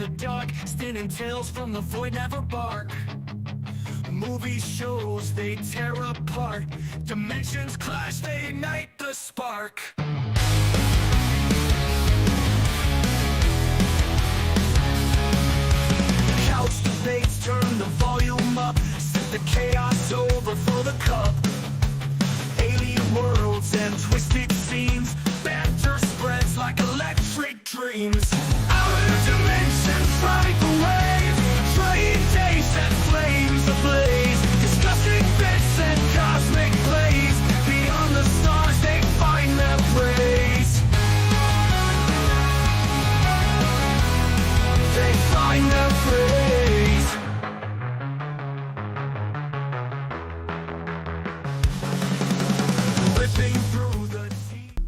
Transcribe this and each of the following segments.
the dark, spinning tales from the void never bark. Movie shows, they tear apart. Dimensions clash, they ignite the spark. Couch debates, turn the volume up. Set the chaos over for the cup. Alien worlds and twisted scenes. Banter spreads like electric dreams. Outer dimensions ride the wave. Trying days set flames ablaze. Discussing bits and cosmic plays. Beyond the stars they find their praise. They find their praise. Ripping through the deep.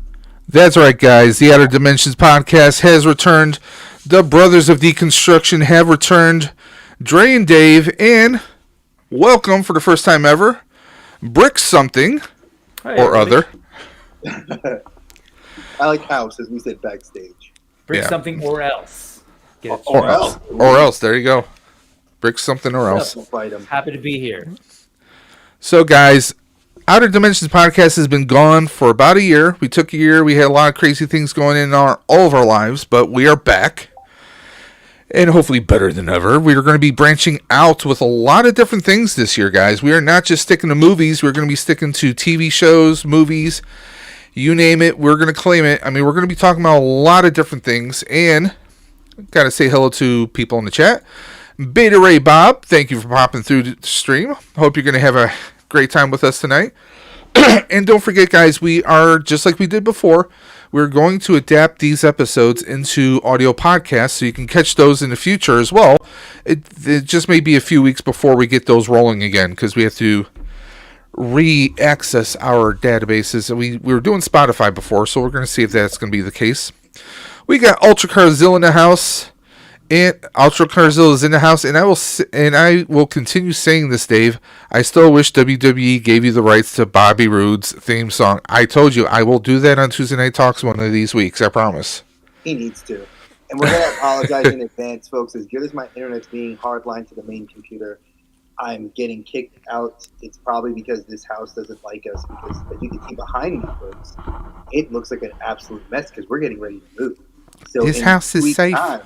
That's right, guys. The Outer Dimensions podcast has returned. The Brothers of Deconstruction have returned. Dre and Dave, and welcome for the first time ever, Brick Something or Other. I like house, as we said backstage. Bring Yeah. something or else. Get it Or straight. else. Or else. There you go. Brick Something or else. We'll fight 'em. Happy to be here. So, guys, Outer Dimensions podcast has been gone for about a year. We took a year. We had a lot of crazy things going in all of our lives, but we are back. And hopefully better than ever. We are going to be branching out with a lot of different things this year, guys. We are not just sticking to movies. We're going to be sticking to TV shows, movies, you name it. We're going to claim it. I mean, we're going to be talking about a lot of different things. And got to say hello to people in the chat. Beta Ray Bob, thank you for popping through the stream. Hope you're going to have a great time with us tonight. And don't forget, guys, we are, just like we did before, we're going to adapt these episodes into audio podcasts so you can catch those in the future as well. It just may be a few weeks before we get those rolling again because we have to re-access our databases. We were doing Spotify before, so we're going to see if that's going to be the case. We got Ultra Carzilla in the house. And Ultra Carzilla is in the house, and I will continue saying this, Dave. I still wish WWE gave you the rights to Bobby Roode's theme song. I told you I will do that on Tuesday Night Talks one of these weeks. I promise. He needs to. And we're going to apologize in advance, folks. As good as my internet's being hardlined to the main computer, I'm getting kicked out. It's probably because this house doesn't like us. Because as you can see behind me, folks, it looks like an absolute mess because we're getting ready to move. So This in house 2 is weeks' safe. time,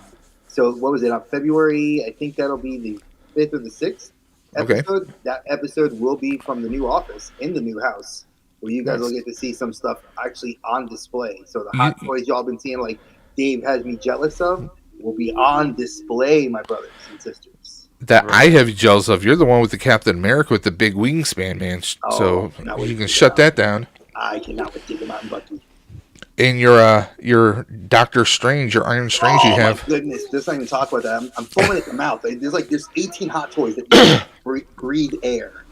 so what was it, on February, I think that'll be the 5th or the 6th episode. Okay. That episode will be from the new office in the new house, where you guys will get to see some stuff actually on display. So the hot toys y'all been seeing, like Dave has me jealous of, will be on display, my brothers and sisters. That I have you jealous of. You're the one with the Captain America with the big wingspan, man. So you can shut that down. I cannot but dig him out and Bucky. And your Doctor Strange, your Iron Strange you have. Oh, my goodness. Let's not even talk about that. I'm foaming at the mouth. There's 18 hot toys that breathe air.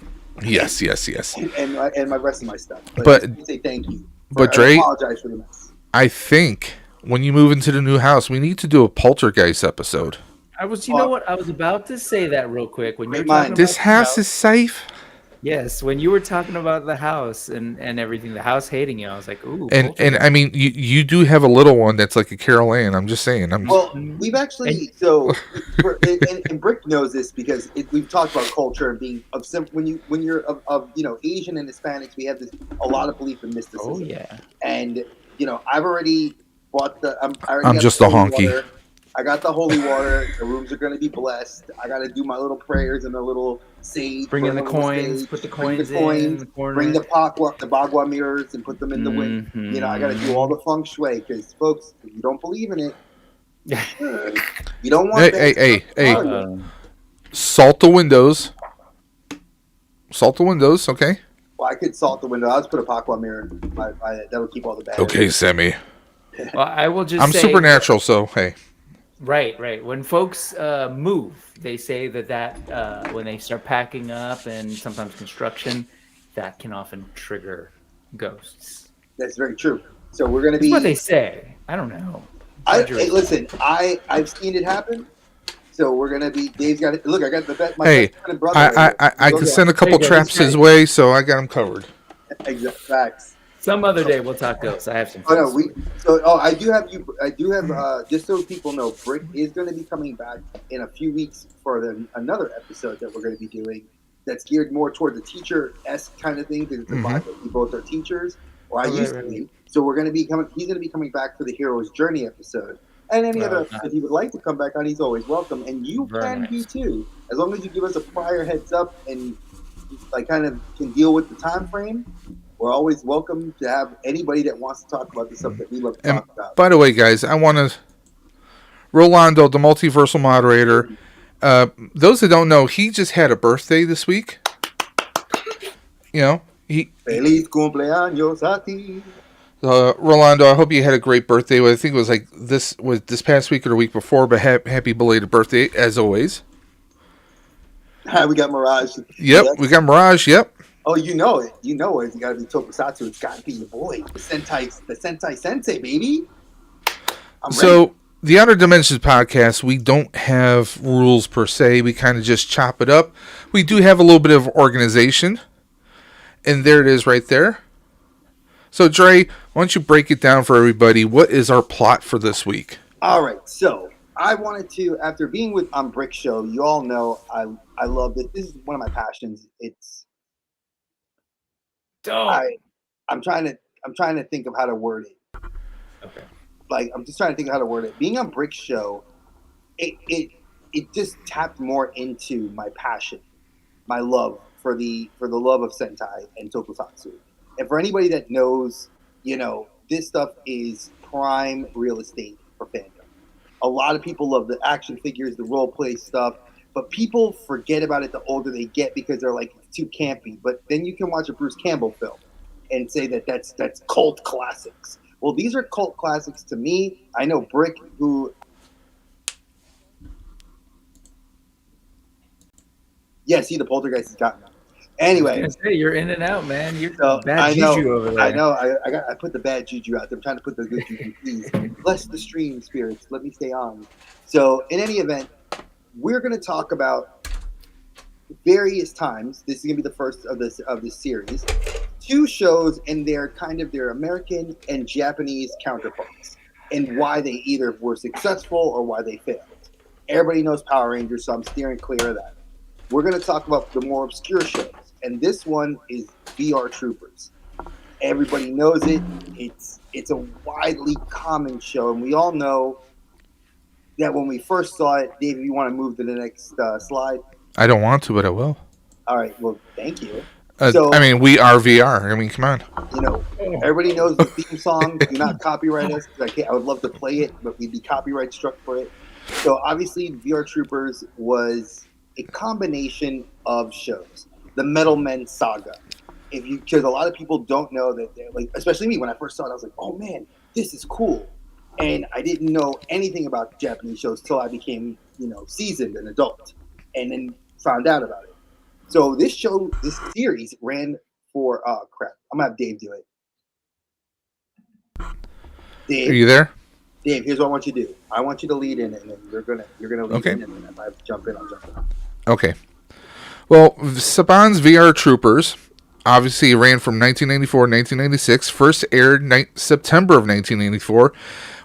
Yes. And my rest of my stuff. But I say thank you. But Dre, I apologize for the mess. I think when you move into the new house, we need to do a Poltergeist episode. You know what? I was about to say that real quick. When you were talking about this house is safe. Yes, when you were talking about the house and everything, the house hating you, I was like, ooh. And I mean, you do have a little one that's like a Carol Ann. I'm just saying. Well, we've actually and Brick knows this because we've talked about culture and being of when you're of Asian and Hispanics, we have a lot of belief in mysticism. Oh yeah. And I've already bought I'm just a honky. Water. I got the holy water. The rooms are going to be blessed. I got to do my little prayers and a little sage. Bring in the coins. Put the coins in the corner. Bring the bagua mirrors and put them in the wind. I got to do all the feng shui because, folks, if you don't believe in it, you don't want. Hey! Salt the windows. Salt the windows, okay? Well, I could salt the window. I'll just put a bagua mirror. That'll keep all the bad. Okay, Sammy. Well, I will just. I'm say supernatural, so hey. Right. When folks move, they say that when they start packing up and sometimes construction, that can often trigger ghosts. That's very true. So we're going to be. That's what they say. I don't know. Hey, listen, I've seen it happen. So we're going to be. Dave's got it. Look, I got the vet. Hey, I can send a couple traps his way, so I got him covered. Exact facts. Some other day we'll talk ghosts. I have some. Oh no, I do have just so people know, Brick is going to be coming back in a few weeks for another episode that we're going to be doing. That's geared more toward the teacher-esque kind of thing because it's a vibe that we both are teachers, or I used to be. So we're going to be coming. He's going to be coming back for the Hero's Journey episode, and any other episode he would like to come back on. He's always welcome, and you can be too, as long as you give us a prior heads up and like kind of can deal with the time frame. We're always welcome to have anybody that wants to talk about the stuff that we love to talk about. By the way, guys, I want to Rolando, the multiversal moderator. Those that don't know, he just had a birthday this week. You know, Feliz cumpleaños a ti. Rolando, I hope you had a great birthday. I think it was like this past week or the week before, but happy belated birthday as always. We got Mirage. Yep, we got Mirage. Yep. Oh, you know it. You know it. It's got to be Tokusatsu. It's got to be your boy, the Sentai Sensei, baby. So the Outer Dimensions podcast, we don't have rules per se. We kind of just chop it up. We do have a little bit of organization, and there it is right there. So Dre, why don't you break it down for everybody? What is our plot for this week? All right. So I wanted to, after being on Brick Show, you all know I love it. This is one of my passions. I'm trying to think of how to word it. Okay. Like I'm just trying to think of how to word it. Being on Brick Show, it just tapped more into my passion, my love for the love of Sentai and Tokusatsu. And for anybody that knows, you know, this stuff is prime real estate for fandom. A lot of people love the action figures, the role play stuff. But people forget about it the older they get because they're like, it's too campy. But then you can watch a Bruce Campbell film and say that's cult classics. Well, these are cult classics to me. I know Brick, who... Yeah, see, the poltergeist has gotten me. Anyway. I was gonna say, you're in and out, man. You're bad juju over there. I know. I put the bad juju out there. I'm trying to put the good juju. Please, bless the stream, spirits. Let me stay on. So, in any event, we're going to talk about various times. This is going to be the first of this series. 2 shows and their American and Japanese counterparts, and why they either were successful or why they failed. Everybody knows Power Rangers, so I'm steering clear of that. We're going to talk about the more obscure shows, and this one is VR Troopers. Everybody knows it. It's a widely common show, and we all know that when we first saw it. Dave, if you want to move to the next slide. I don't want to, but I will. All right. Well, thank you. I mean, we are VR. I mean, come on. You know, everybody knows the theme song. Do not copyright us. I would love to play it, but we'd be copyright struck for it. So obviously, VR Troopers was a combination of shows. The Metal Men Saga. Because a lot of people don't know that they're like, especially me, when I first saw it, I was like, oh man, this is cool. And I didn't know anything about Japanese shows till I became, seasoned, an adult, and then found out about it. So this series ran for, crap. I'm gonna have Dave do it. Dave, are you there? Dave, here's what I want you to do. I want you to lead in, and then you're gonna lead in, and then if I have to jump in, I'll jump in. Okay. Well, Saban's VR Troopers obviously ran from 1994 to 1996. First aired September of 1984,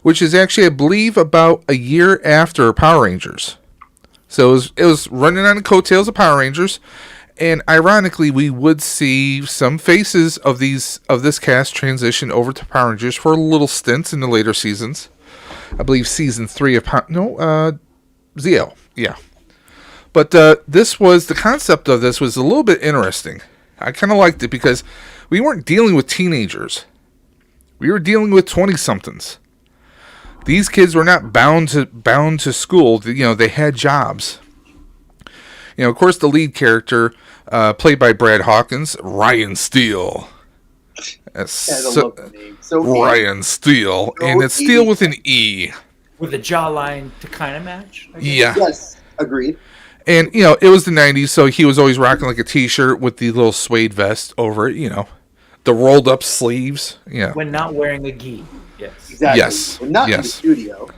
which is actually, I believe, about a year after Power Rangers. So it was running on the coattails of Power Rangers, and ironically, we would see some faces of this cast transition over to Power Rangers for little stints in the later seasons. I believe season 3 of ZL, yeah. But the concept of this was a little bit interesting. I kind of liked it because we weren't dealing with teenagers. We were dealing with 20-somethings. These kids were not bound to school. They had jobs. Of course, the lead character, played by Brad Hawkins, Ryan Steele. Ryan Steele, and it's Steele with an E. With a jawline to kind of match. Yeah. Yes, agreed. And, it was the 90s, so he was always rocking like a t-shirt with the little suede vest over it, the rolled up sleeves. Yeah. When not wearing a gi. Yes. Exactly. Yes. When not in the studio.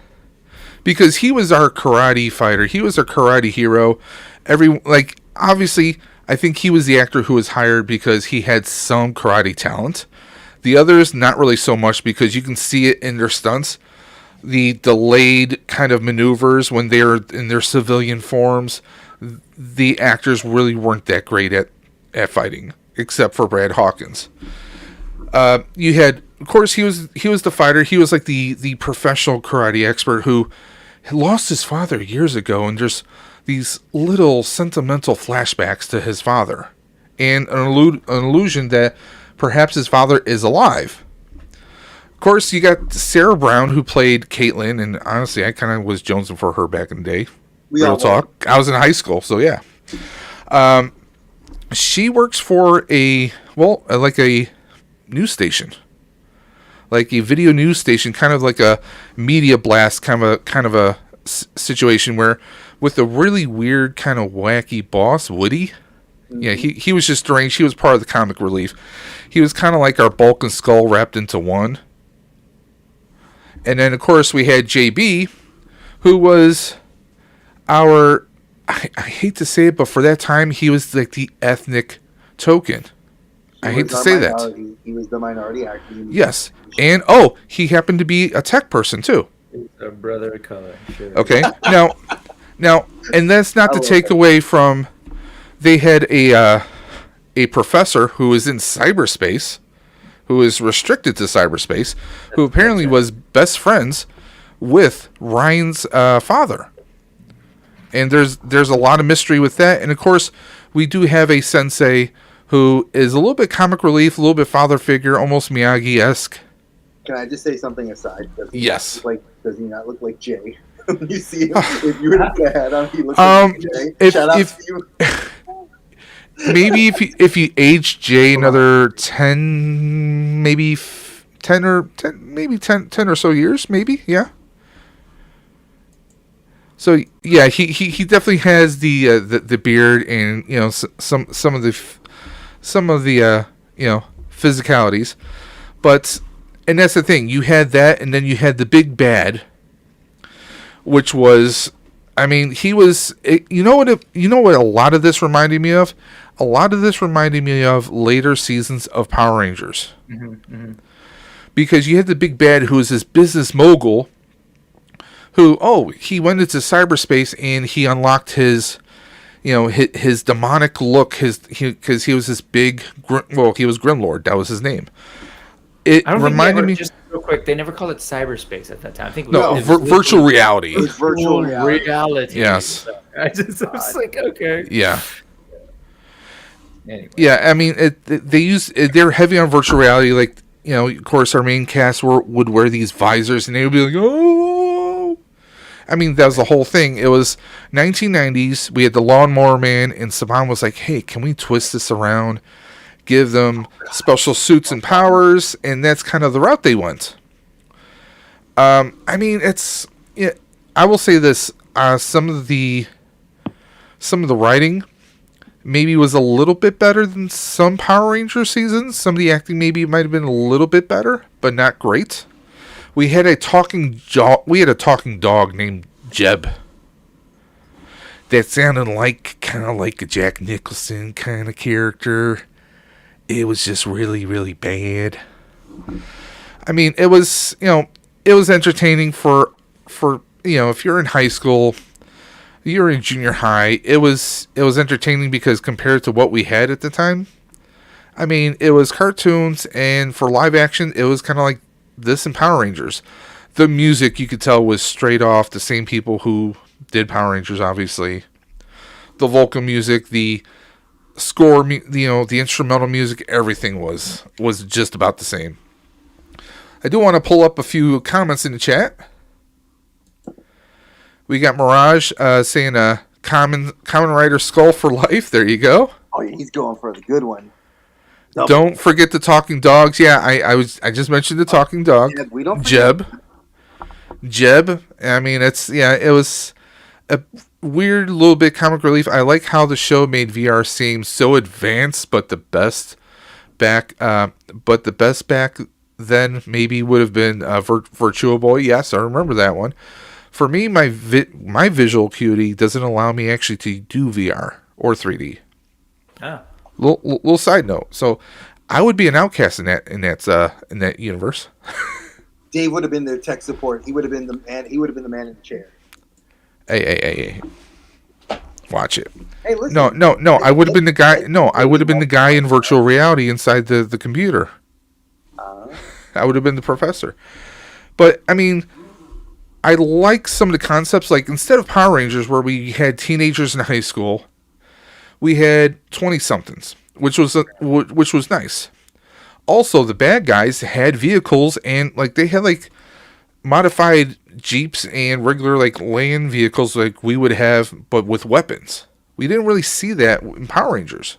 Because he was our karate fighter. He was our karate hero. Obviously, I think he was the actor who was hired because he had some karate talent. The others, not really so much, because you can see it in their stunts. The delayed kind of maneuvers when they're in their civilian forms, the actors really weren't that great at fighting, except for Brad Hawkins. You had, of course, he was the fighter. He was like the professional karate expert who lost his father years ago, and there's these little sentimental flashbacks to his father, and an illusion that perhaps his father is alive. Of course, you got Sarah Brown, who played Caitlin, and honestly, I kind of was jonesing for her back in the day. Real talk. I was in high school, so yeah. She works for like a news station, like a video news station, kind of like a media blast kind of a situation where, with a really weird kind of wacky boss, Woody. Yeah, he was just deranged. He was part of the comic relief. He was kind of like our Bulk and Skull wrapped into one. And then, of course, we had JB, who was our, I hate to say it, but for that time, he was like the ethnic token. I hate to say that. He was the minority actor. Yes. And, he happened to be a tech person, too. A brother of color. Sure. Okay. Now, and that's not to take away from, they had a professor who was in cyberspace, who is restricted to cyberspace, who apparently was best friends with Ryan's father. And there's a lot of mystery with that. And of course, we do have a sensei who is a little bit comic relief, a little bit father figure, almost Miyagi-esque. Can I just say something aside? Yes. Does he not look like Jay? You see him, if you were to put a hat on, he looks like Jay. Shout out to you. Maybe if you age Jay another 10, maybe 10 or so years, maybe, yeah. So yeah, he definitely has the beard and some of the physicalities, but and that's the thing, you had that, and then you had the big bad, which was, I mean, he was, you know what a lot of this reminded me of? A lot of this reminded me of later seasons of Power Rangers. Mm-hmm, mm-hmm. Because you had the big bad who was this business mogul who, he went into cyberspace and he unlocked his demonic look, because he was this big, he was Grimlord, that was his name. It reminded me. Just real quick, they never called it cyberspace at that time. I think virtual reality. It was virtual reality. Yes. I was like, okay. Yeah. Anyway. Yeah, I mean, they're heavy on virtual reality. Like, of course, our main cast would wear these visors, and they would be like, oh. I mean, that was the whole thing. It was 1990s. We had the Lawnmower Man, and Saban was like, hey, can we twist this around? Give them special suits and powers, and that's kind of the route they went. I mean, I will say this: some of the writing maybe was a little bit better than some Power Ranger seasons. Some of the acting maybe might have been a little bit better, but not great. We had a talking dog named Jeb that sounded kind of like a Jack Nicholson kind of character. It was just really, really bad. I mean, it was entertaining for if you're in high school, you're in junior high, it was entertaining because compared to what we had at the time, I mean, it was cartoons, and for live action, it was kind of like this and Power Rangers. The music, you could tell, was straight off the same people who did Power Rangers, obviously. The vocal music, the score, the instrumental music, everything was just about the same. I do want to pull up a few comments in the chat. We got Mirage saying Common Rider Skull for life. There you go. Oh, yeah, he's going for the good one. Don't forget the talking dogs. Yeah, I just mentioned the talking dog. Yeah, we don't Jeb. I mean, it was a weird little bit comic relief. I like how the show made VR seem so advanced, but the best back then maybe would have been Virtual Boy. Yes, I remember that one. For me, my visual acuity doesn't allow me actually to do VR or 3D. Ah. Little side note. So I would be an outcast in that universe. Dave would have been their tech support. He would have been the man. He would have been the man in the chair. Hey, watch it. Hey, listen. No. I would have been the guy. No, I would have been the guy in virtual reality inside the computer. I would have been the professor. But I mean, I like some of the concepts. Like instead of Power Rangers, where we had teenagers in high school, we had 20-somethings, which was nice. Also, the bad guys had vehicles and like they had like modified jeeps and regular like land vehicles like we would have, but with weapons. We didn't really see that in Power Rangers.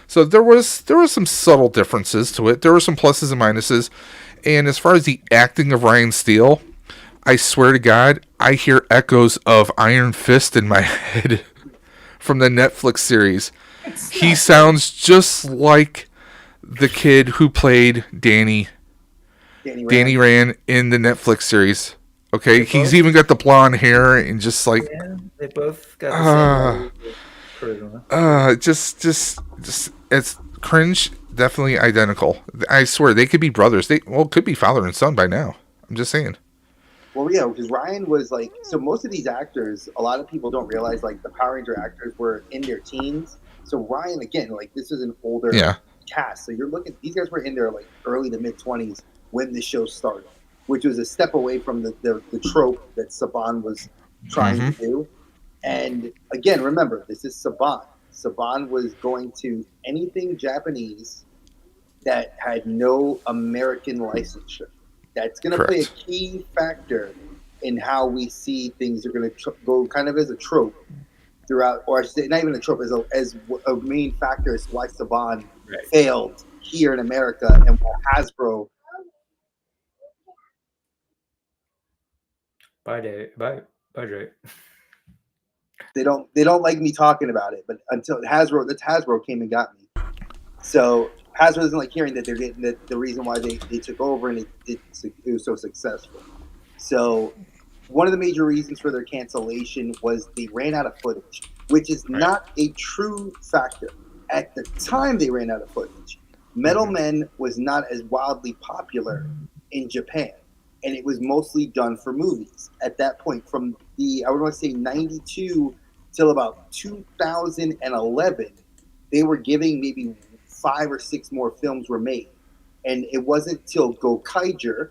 So there was some subtle differences to it. There were some pluses and minuses. And as far as the acting of Ryan Steele, I swear to God, I hear echoes of Iron Fist in my head from the Netflix series. He sounds just like the kid who played Danny Rand in the Netflix series. Okay, he's even got the blonde hair and just like they both got the same charisma. Just it's cringe. Definitely identical. I swear they could be brothers. Could be father and son by now. I'm just saying. Well, yeah, because Ryan was like, so most of these actors, a lot of people don't realize like the Power Ranger actors were in their teens. So Ryan, again, like this is an older cast. So you're looking, these guys were in their like early to mid 20s when the show started, which was a step away from the trope that Saban was trying to do. And again, remember, this is Saban. Saban was going to anything Japanese that had no American licensure. That's going to play a key factor in how we see things are going to go kind of as a trope throughout, or I should say, not even a trope, as a main factor is why Saban failed here in America and why Hasbro. Bye, Dre. They don't like me talking about it, but until Hasbro came and got me. So Hasbro doesn't like hearing that they're getting the reason why they took over and it was so successful. So one of the major reasons for their cancellation was they ran out of footage, which is not a true factor. At the time they ran out of footage, Metal Men was not as wildly popular in Japan, and it was mostly done for movies. At that point, from I would want to say 92 till about 2011, they were giving maybe 5 or 6 more films were made. And it wasn't till Gokaiger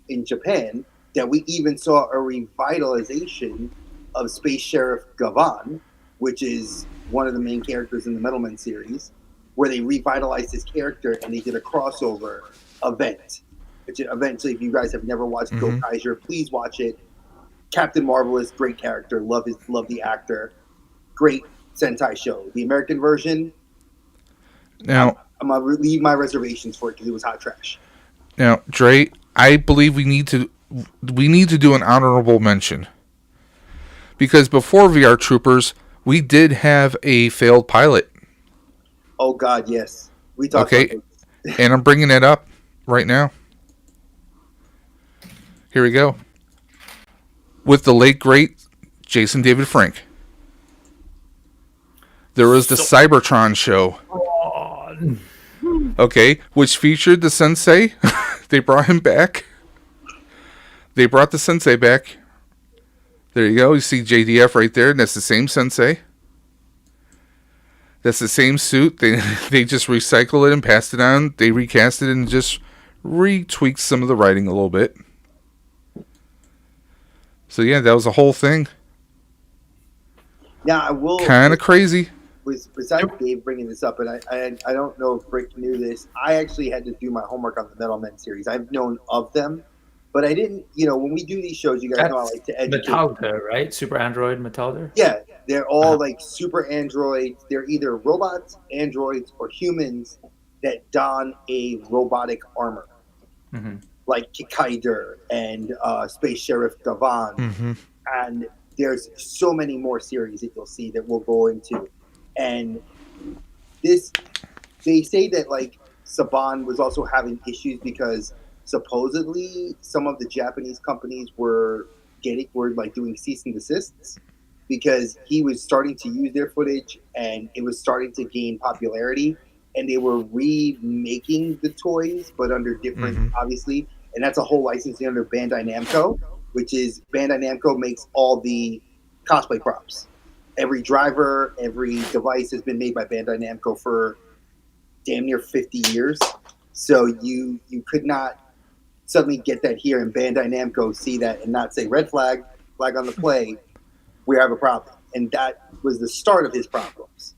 in Japan that we even saw a revitalization of Space Sheriff Gavan, which is one of the main characters in the Metal Men series, where they revitalized his character and they did a crossover event. Which eventually, if you guys have never watched Gokaiger, please watch it. Captain Marvelous, great character, love the actor, great Sentai show. The American version, now I'm gonna leave my reservations for it because it was hot trash. Now, Dre, I believe we need to do an honorable mention because before VR Troopers, we did have a failed pilot. Oh God, yes, we talked. Okay, and I'm bringing it up right now. Here we go. With the late great Jason David Frank. There was the Cybertron show. Okay, which featured the sensei. They brought him back. They brought the sensei back. There you go. You see JDF right there. And that's the same sensei. That's the same suit. They just recycled it and passed it on. They recast it and just retweaked some of the writing a little bit. So yeah, that was the whole thing. Now I will kind of crazy. Besides Dave bringing this up, and I don't know if Rick knew this. I actually had to do my homework on the Metal Men series. I've known of them, but I didn't. You know, when we do these shows, you guys know I like to educate. Metalda, right? Super Android Metalda. Yeah, they're all like super androids. They're either robots, androids, or humans that don a robotic armor. Like Kikaider and Space Sheriff Gavan. And there's so many more series that you'll see that we'll go into. And this, they say that like Saban was also having issues because supposedly some of the Japanese companies were like doing cease and desists because he was starting to use their footage and it was starting to gain popularity. and they were remaking the toys, but under different, obviously, and that's a whole licensing under Bandai Namco, which is Bandai Namco makes all the cosplay props. Every driver, every device has been made by Bandai Namco for damn near 50 years. So you could not suddenly get that here in Bandai Namco, see that and not say red flag, flag on the play, we have a problem. And that was the start of his problems.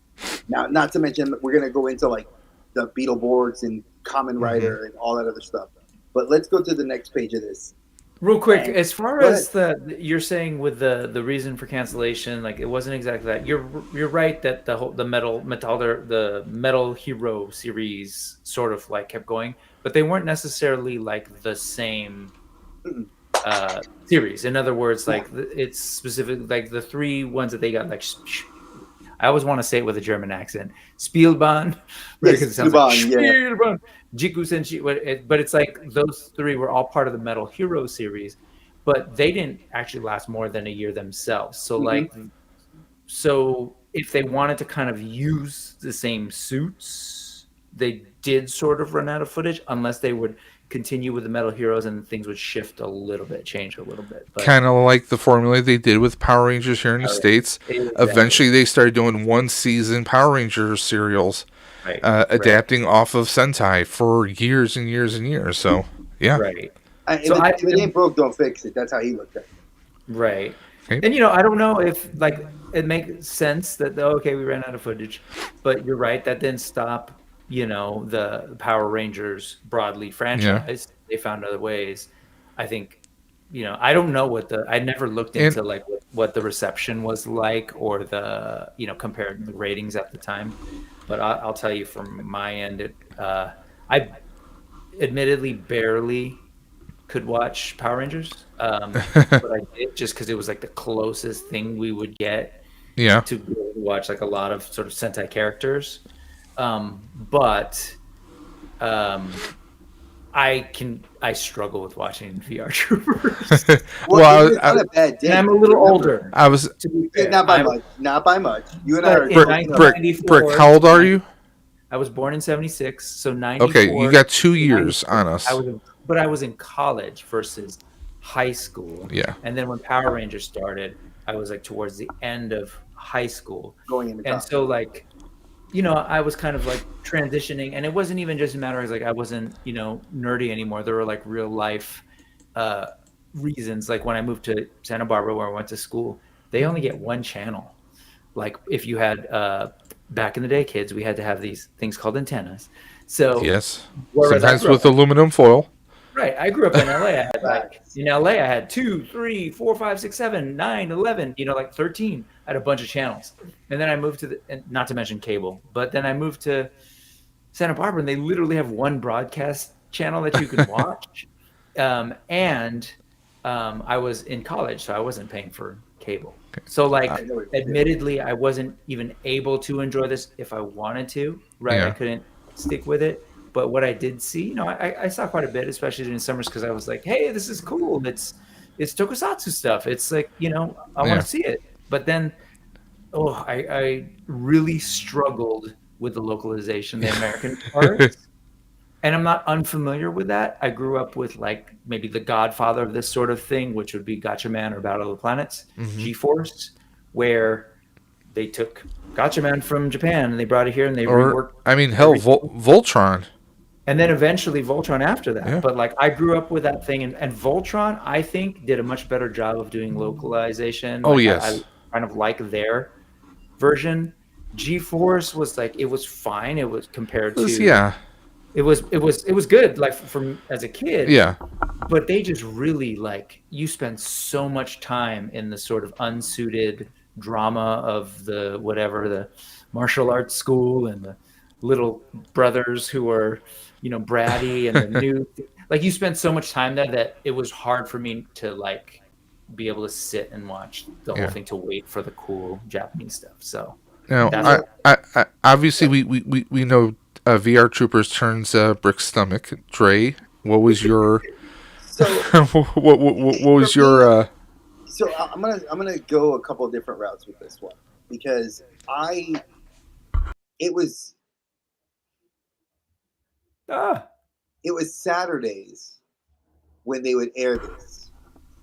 Now, not to mention, we're going to go into like the Beetleborgs and Kamen Rider and all that other stuff. But let's go to the next page of this. Real quick, as far as you're saying with the reason for cancellation, like it wasn't exactly that. You're right that the Metal Hero series sort of like kept going, but they weren't necessarily like the same series. In other words, like it's specific, like the three ones that they got, like I always want to say it with a German accent, Spielbahn, right? Because it sounds like Spielbahn. Jiku Senshi, but it's like those three were all part of the Metal Hero series, but they didn't actually last more than a year themselves. So so if they wanted to kind of use the same suits, they did sort of run out of footage, unless they would continue with the Metal Heroes and things would shift a little bit, change a little bit. Kind of like the formula they did with Power Rangers here in the States. Exactly. Eventually they started doing one season Power Rangers serials. Adapting off of Sentai for years and years and years. So, yeah. Right. If it ain't broke, don't fix it. That's how he looked at it. Right. Okay. And, I don't know if, like, it makes sense that, we ran out of footage. But you're right. That didn't stop, the Power Rangers broadly franchise. Yeah. They found other ways. I think, I don't know I never looked into, like, what the reception was like or the, compared the ratings at the time. But I'll tell you from my end, I admittedly barely could watch Power Rangers, but I did just because it was like the closest thing we would get to be able to watch like a lot of sort of Sentai characters. But I struggle with watching VR Troopers. I'm a little older. I was not by much. You and I are Brick. How old are you? I was born in 76, so 94. Okay, you got 2 years on us. But I was in college versus high school. Yeah. And then when Power Rangers started, I was like towards the end of high school. Going into college. And so like, I was kind of like transitioning, and it wasn't even just a matter of like I wasn't, nerdy anymore. There were like real life reasons. Like when I moved to Santa Barbara, where I went to school, they only get one channel. Like if you had back in the day, kids, we had to have these things called antennas. So yes, sometimes with aluminum foil. Right. I grew up in LA. I had 2, 3, 4, 5, 6, 7, 9, 11, like 13. I had a bunch of channels. And then I moved and not to mention cable, but then I moved to Santa Barbara and they literally have one broadcast channel that you can watch. I was in college, so I wasn't paying for cable. So like, admittedly, I wasn't even able to enjoy this if I wanted to, right? Yeah. I couldn't stick with it. But what I did see, I saw quite a bit, especially during summers, because I was like, hey, this is cool. It's tokusatsu stuff. It's like, I want to see it. But then, I really struggled with the localization, the American parts. And I'm not unfamiliar with that. I grew up with like maybe the godfather of this sort of thing, which would be Gatchaman or Battle of the Planets, G-Force, where they took Gatchaman from Japan and they brought it here and they reworked. I mean, hell, Voltron. And then eventually Voltron after that. Yeah. But like I grew up with that thing, and Voltron, I think, did a much better job of doing localization. Oh, yes. I kind of like their version. G-Force was like, it was fine. It was compared to... Yeah. It was good, like from as a kid. Yeah. But they just really like, you spend so much time in the sort of unsuited drama of the martial arts school and the little brothers who are, bratty and the new, like you spent so much time there that it was hard for me to like be able to sit and watch the whole thing, to wait for the cool Japanese stuff. So now, I obviously we know VR Troopers turns Brick's stomach. Dre, what was your what was your So I'm gonna go a couple of different routes with this one, because it was It was Saturdays when they would air this.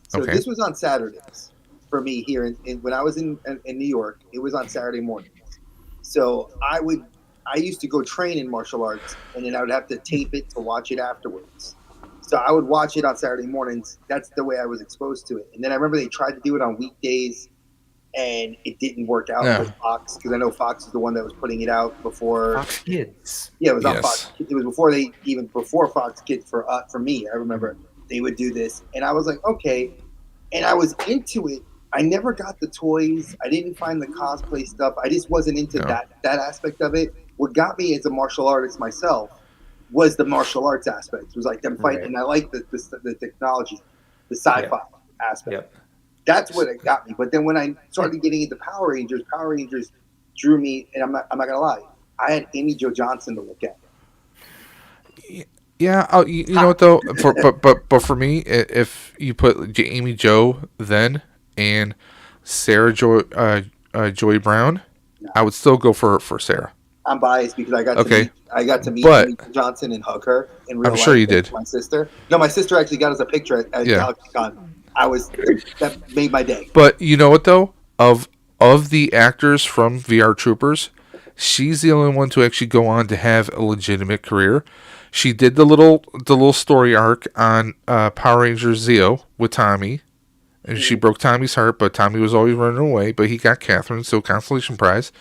So Okay. this was on Saturdays for me here. When I was in New York, it was on Saturday mornings. So I used to go train in martial arts, and then I would have to tape it to watch it afterwards. So I would watch it on Saturday mornings. That's the way I was exposed to it. And then I remember they tried to do it on weekdays, and it didn't work out with Fox, because I know Fox is the one that was putting it out before Fox Kids. Yeah, it was on Fox. It was before Fox Kids for me. I remember they would do this, and I was like, okay, and I was into it. I never got the toys. I didn't find the cosplay stuff. I just wasn't into that aspect of it. What got me as a martial artist myself was the martial arts aspect. It was like them fighting, and I liked the technology, the sci-fi aspect. Yep. That's what it got me. But then when I started getting into Power Rangers drew me, and I'm not gonna lie, I had Amy Jo Johnson to look at. Yeah, you know what though? But for me, if you put Amy Jo then and Sarah Joy Brown, I would still go for Sarah. I'm biased because I got to meet Amy Jo Johnson and hug her in real life. I'm sure you did. My sister. No, my sister actually got us a picture at GalaxyCon. That made my day. But you know what though? Of the actors from VR Troopers, she's the only one to actually go on to have a legitimate career. She did the little story arc on Power Rangers Zeo with Tommy, and she broke Tommy's heart, but Tommy was always running away, but he got Catherine, so consolation prize.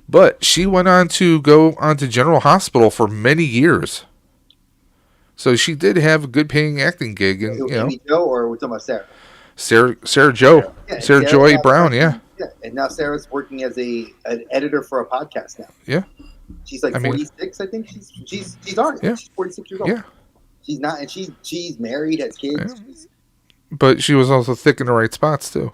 But she went on to go on to General Hospital for many years. So she did have a good paying acting gig. And, Amy Jo, or we're talking about Sarah? Sarah Jo. Sarah Joy Brown, Yeah, and now Sarah's working as an editor for a podcast now. Yeah. She's like 46, I think. She's on it. Yeah. She's 46 years old. Yeah. She's not, and she's married, has kids. Yeah. But she was also thick in the right spots too.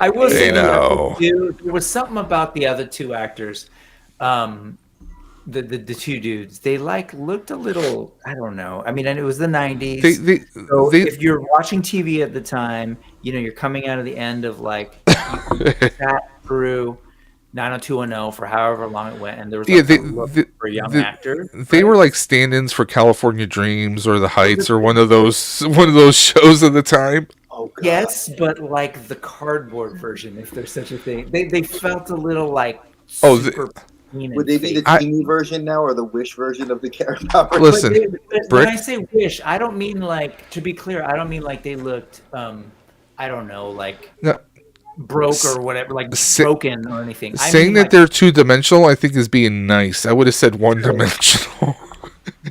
I will say there was something about the other two actors, the two dudes. They looked a little, I don't know. I mean, and it was the 90s. If you're watching TV at the time, you're coming out of the end of sat through 90210 for however long it went, and there was for a young actor. They were like stand-ins for California Dreams or The Heights or one of those shows at the time. Oh, God. Yes, but like the cardboard version, if there's such a thing. They felt a little like would they be the teeny version now, or the Wish version of the Carrot Power? Listen, when I say Wish, I don't mean to be clear, I don't mean like they looked, I don't know, broke or whatever, broken or anything. Saying that they're two-dimensional, I think, is being nice. I would have said one-dimensional.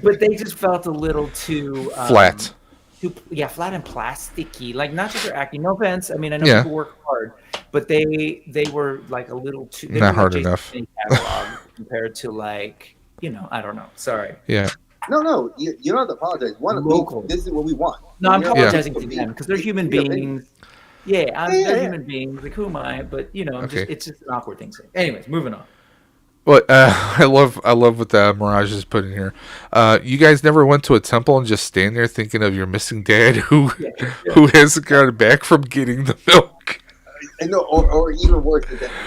But they just felt a little too flat. Flat and plasticky. Not just their acting. No offense. I mean, I know people work hard, but they were a little too not hard enough catalog compared to I don't know. Sorry. Yeah. No, you don't have to apologize. This is what we want. No, I'm apologizing to them because they're human beings. Yeah, they're human beings. Who am I? But it's just an awkward thing to say. Anyways, moving on. Well, I love what Mirage is putting here. You guys never went to a temple and just stand there thinking of your missing dad who hasn't gotten back from getting the milk. I know, or even worse,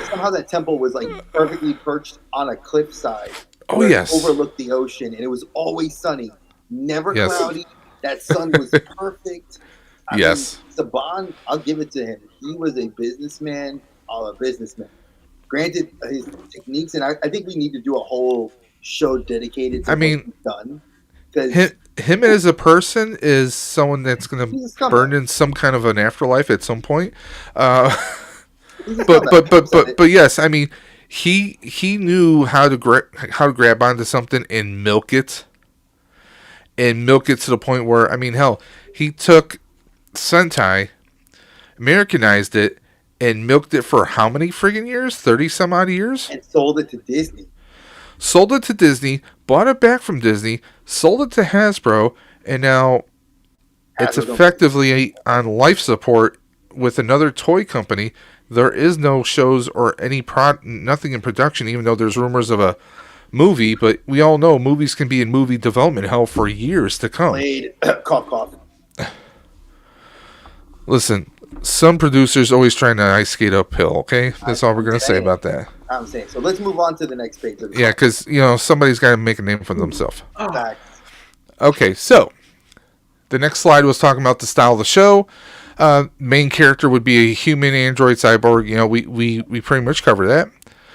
somehow that temple was perfectly perched on a cliffside. Oh yes, overlooked the ocean, and it was always sunny, never cloudy. That sun was perfect. I mean, Saban, I'll give it to him. He was a businessman. Granted, his techniques, and I think we need to do a whole show dedicated to what he's done. Him as a person is someone that's going to burn in some kind of an afterlife at some point. But yes, I mean, he knew how to grab onto something and milk it to the point where, I mean, hell, he took Sentai, Americanized it, and milked it for how many friggin' years? 30 some odd years? And sold it to Disney. Bought it back from Disney, sold it to Hasbro, and now it's effectively on life support with another toy company. There is no shows or nothing in production, even though there's rumors of a movie, but we all know movies can be in movie development hell for years to come. Cough. Listen, some producers always trying to ice skate uphill, okay? That's all we're going to say about that. I'm saying. So let's move on to the next page. Of the Yeah, because somebody's got to make a name for themselves. facts. Okay, so the next slide was talking about the style of the show. Main character would be a human android cyborg. We pretty much cover that.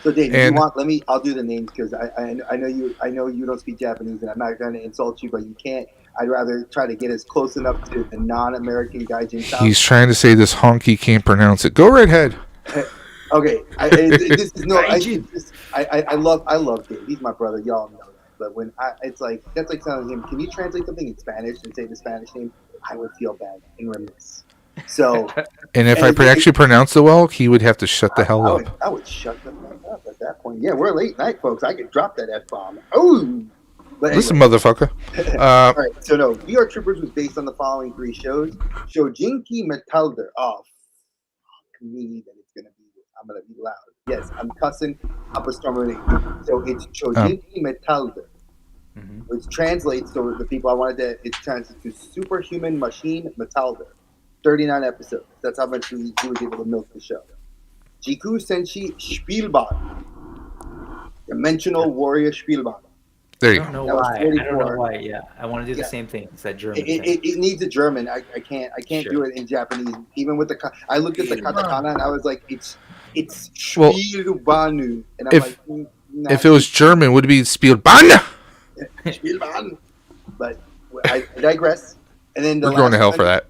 So Dave, if you want, I'll do the names because I know you don't speak Japanese and I'm not going to insult you, but you can't. I'd rather try to get as close enough to the non-American gaijin style. He's trying to say this honky can't pronounce it. Go right ahead. Okay, this is no. I love Dave. He's my brother. Y'all know that. But when it's like that's like telling him, can you translate something in Spanish and say the Spanish name? I would feel bad and remiss. So, and if I actually pronounce it well, he would have to shut the hell up. I would shut the fuck up at that point. Yeah, we're late night, folks. I could drop that F-bomb. Oh, but anyway. Listen, motherfucker. All right, so no, VR Troopers was based on the following 3 shows: Shojinki Metalder. Oh, fuck me, that it's gonna be. I'm gonna be loud. Yes, I'm cussing up a storm. So it's Shojinki Metalder, which translates to the people I wanted to. It translates to Superhuman Machine Metalder. 39 episodes. That's how much he was able to milk the show. Jiku Senshi Spielbahn. Dimensional Warrior Spielbahn. There you go. I don't know why. Yeah, I want to do the same thing. It's that German thing. It needs a German. I can't do it in Japanese. Even with I looked at the katakana and I was like, it's Spielbahn. And I'm like, nah. If it was German, would it be Spielbahn? Spielbahn. But I digress. And then we're going to hell for that.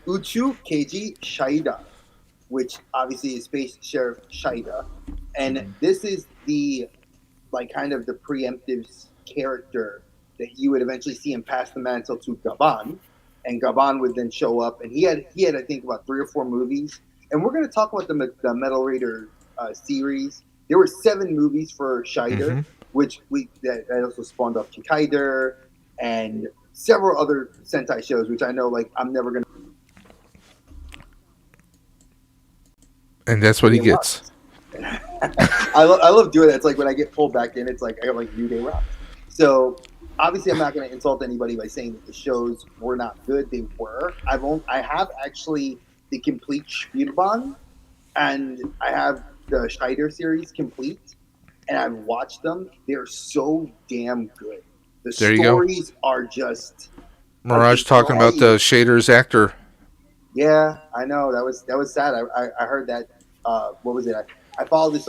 Uchu Keiji Shaida, which obviously is Space Sheriff Shaida, and this is the kind of the preemptive character that you would eventually see him pass the mantle to Gaban, and Gaban would then show up, and he had I think about 3 or 4 movies, and we're going to talk about the Metal Raider series. There were 7 movies for Shaida, which that also spawned off Chikaider and several other Sentai shows, which I know I'm never going to. And that's what he gets. I love doing that. It's like when I get pulled back in, it's like I got New Day Rock. So obviously, I'm not going to insult anybody by saying that the shows were not good. They were. I have actually the complete Spielbahn, and I have the Schneider series complete, and I've watched them. They're so damn good. The stories are just. Mirage talking about the Shaders actor. Yeah, I know that was sad. I heard that. What was it? I followed this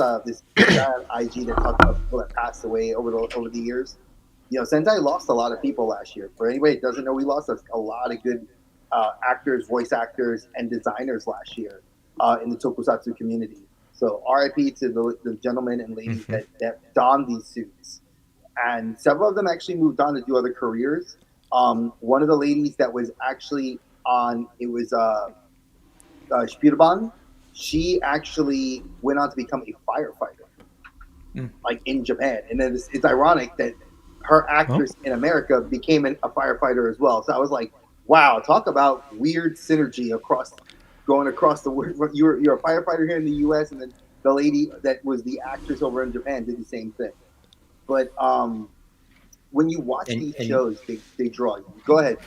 guy on IG that talked about people that passed away over the years. Sentai lost a lot of people last year. For anybody that doesn't know, we lost a lot of good actors, voice actors, and designers last year in the Tokusatsu community. So RIP to the gentlemen and ladies that donned these suits. And several of them actually moved on to do other careers. One of the ladies that was actually on, it was Spielbahn. She actually went on to become a firefighter, in Japan. And then it's ironic that her actress in America became a firefighter as well. So I was like, wow, talk about weird synergy going across the world. You're a firefighter here in the U.S., and then the lady that was the actress over in Japan did the same thing. But when you watch these shows, they draw you. Go ahead.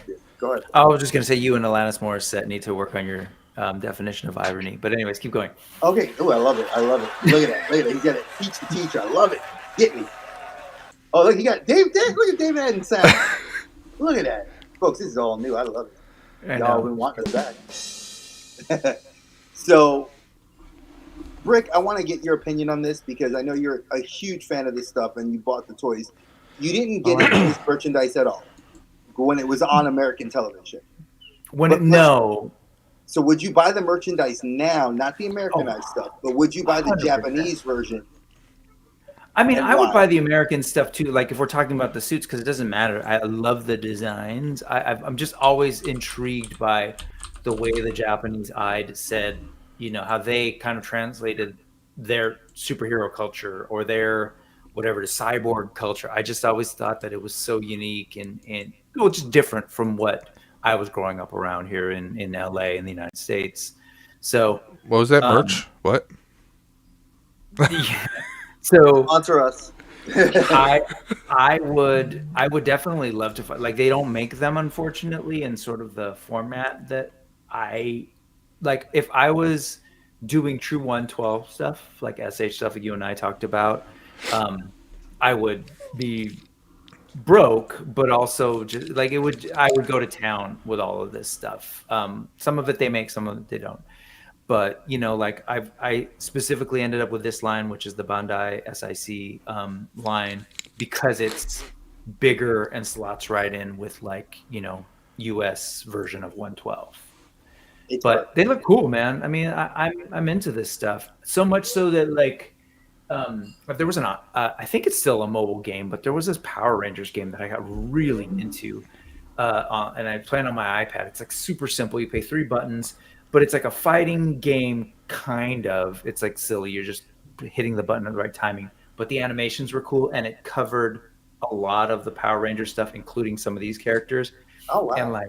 I was just going to say you and Alanis Morissette need to work on your definition of irony. But anyways, keep going. Okay. Oh, I love it. Look at that. He's got to teach the teacher. I love it. Get me. Oh, look, you got Dave. Look at David and Sam. Look at that. Folks, this is all new. I love it. Y'all been wanting it back. So, Rick, I want to get your opinion on this because I know you're a huge fan of this stuff and you bought the toys. You didn't get into this merchandise at all when it was on American television. No. So would you buy the merchandise now, not the Americanized stuff, but would you buy the 100%. Japanese version? I mean, I would buy the American stuff too. Like if we're talking about the suits, because it doesn't matter. I love the designs. I'm just always intrigued by the way the Japanese eyed said, how they kind of translated their superhero culture or their whatever, the cyborg culture. I just always thought that it was so unique and just different from what I was growing up around here in LA in the United States. So what was that merch? What? Yeah. So sponsor us. I would definitely love to find, they don't make them unfortunately in sort of the format that I like. If I was doing true 112 stuff, like SH stuff that you and I talked about, I would be broke, but also just like I would go to town with all of this stuff. Some of it they make, some of it they don't. But like I specifically ended up with this line, which is the Bandai SIC line, because it's bigger and slots right in with like US version of 112. But they look cool, man. I mean, I'm into this stuff so much so that like there was I think it's still a mobile game, but there was this Power Rangers game that I got really into, and I played on my iPad. It's like super simple. You pay 3 buttons, but it's like a fighting game kind of. It's like silly. You're just hitting the button at the right timing. But the animations were cool, and it covered a lot of the Power Rangers stuff, including some of these characters. Oh wow!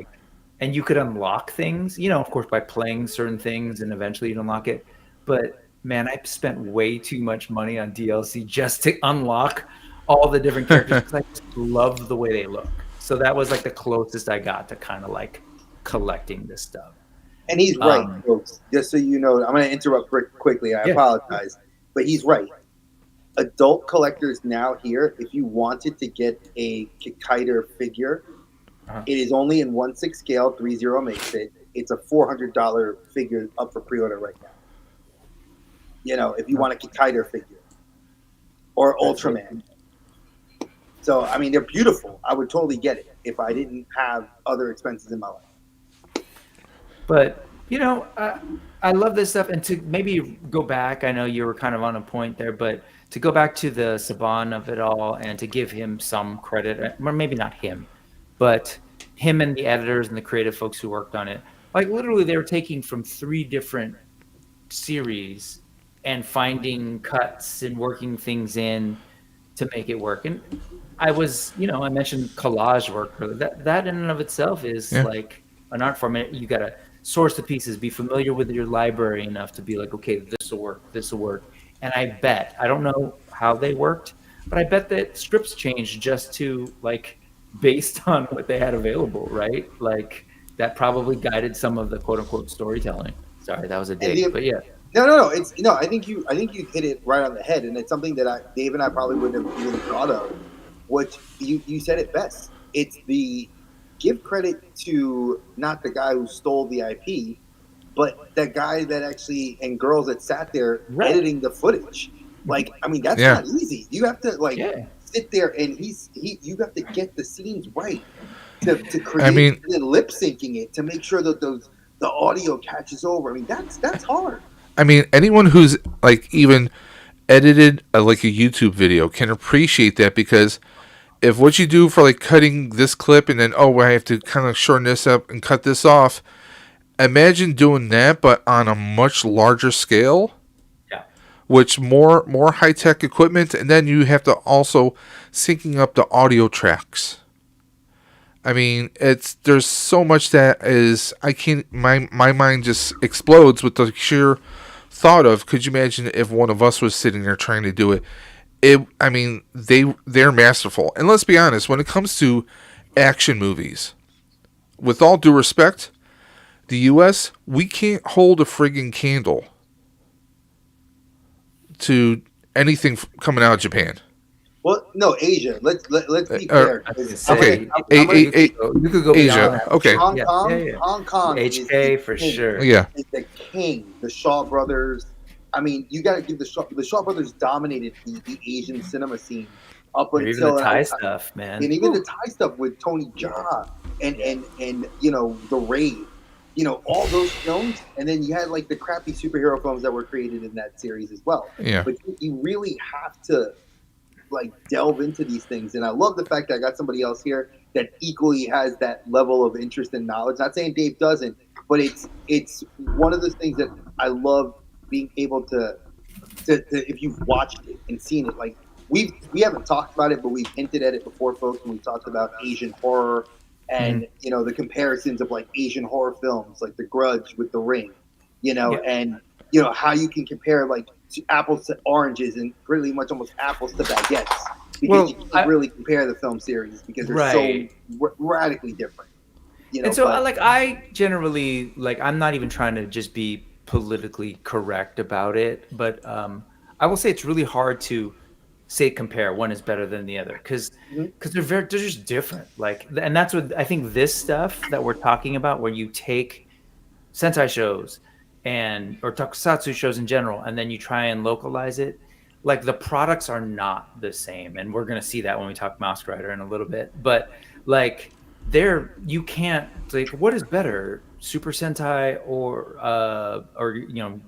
And you could unlock things, of course, by playing certain things, and eventually you'd unlock it. But man, I spent way too much money on DLC just to unlock all the different characters because I just love the way they look. So that was like the closest I got to kind of like collecting this stuff. And he's right, folks. Just so you know, I'm going to interrupt quickly. I apologize, but he's right. Adult collectors now here, if you wanted to get a Kiter figure, it is only in 1/6 scale. 3/0 makes it. It's a $400 figure up for pre-order right now. If you want a Kiter figure or Ultraman. So, I mean, they're beautiful. I would totally get it if I didn't have other expenses in my life. But, I love this stuff. And to maybe go back, I know you were kind of on a point there, but to go back to the Saban of it all and to give him some credit, or maybe not him, but him and the editors and the creative folks who worked on it. Like, literally, they were taking from 3 different series and finding cuts and working things in to make it work. And I mentioned collage work. That in and of itself is like an art form. You got to source the pieces, be familiar with your library enough to be like, okay, this will work. And I don't know how they worked, but I bet that scripts changed just to like based on what they had available, right? Like that probably guided some of the quote unquote storytelling. Sorry, that was a dig, but yeah. No. I think you hit it right on the head, and it's something that Dave and I probably wouldn't have even thought of. What you said it best. It's the give credit to not the guy who stole the IP, but the guy that actually and girls that sat there editing the footage. Like, I mean, that's not easy. You have to sit there and you have to get the scenes right to create. I mean, and then lip syncing it to make sure that the audio catches over. I mean, that's hard. I mean, anyone who's like even edited like a YouTube video can appreciate that, because if what you do for like cutting this clip and then I have to kind of shorten this up and cut this off, imagine doing that but on a much larger scale. Yeah. Which more high tech equipment, and then you have to also syncing up the audio tracks. I mean, there's so much that is my mind just explodes with the sheer thought of, could you imagine if one of us was sitting there trying to do it? I mean, they're masterful. And let's be honest, when it comes to action movies, with all due respect, the US, we can't hold a friggin' candle to anything coming out of Japan. Well, no, Asia. Let's be fair. Okay, you could go Asia. Okay, Hong Kong. HK for sure. Yeah, is the king. The Shaw brothers. I mean, you got to give the Shaw brothers dominated the Asian cinema scene up until even the Thai stuff, man, and even the Thai stuff with Tony Jaa and the Raid. All those films, and then you had like the crappy superhero films that were created in that series as well. Yeah, but you really have to like delve into these things, and I love the fact that I got somebody else here that equally has that level of interest and knowledge. Not saying Dave doesn't, but it's one of those things that I love being able to if you've watched it and seen it. Like we haven't talked about it, but we've hinted at it before, folks, when we talked about Asian horror and the comparisons of like Asian horror films, like The Grudge with The Ring, and how you can compare like apples to oranges and pretty much almost apples to baguettes, because you can't really compare the film series because they're so radically different. And so I generally, like, I'm not even trying to just be politically correct about it, but I will say it's really hard to say compare one is better than the other because Mhm. they're just different. Like, and that's what I think this stuff that we're talking about, where you take Sentai shows and or Tokusatsu shows in general, and then you try and localize it. Like the products are not the same, and we're gonna see that when we talk Mouse Rider in a little bit. But like you can't like what is better, Super Sentai or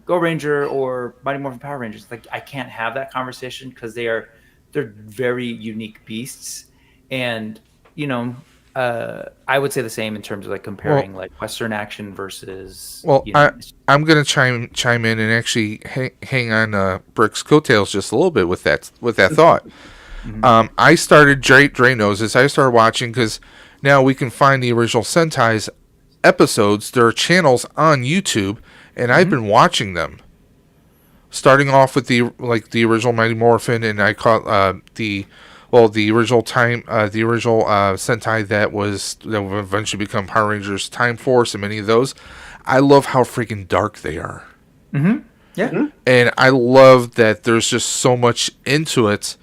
Go Ranger or Mighty Morphin Power Rangers. Like I can't have that conversation because they're very unique beasts, and you know I would say the same in terms of like Well, comparing like Western action versus well, I'm gonna chime in and actually hang on Brick's coattails just a little bit with that thought. I started Dre knows this. I started watching because now we can find the original Sentai's episodes. There are channels on YouTube, and I've been watching them. Starting off with the original Mighty Morphin, and I caught the original Sentai that would eventually become Power Rangers Time Force, and many of those. I love how freaking dark they are. Yeah. And I love that there's just so much into it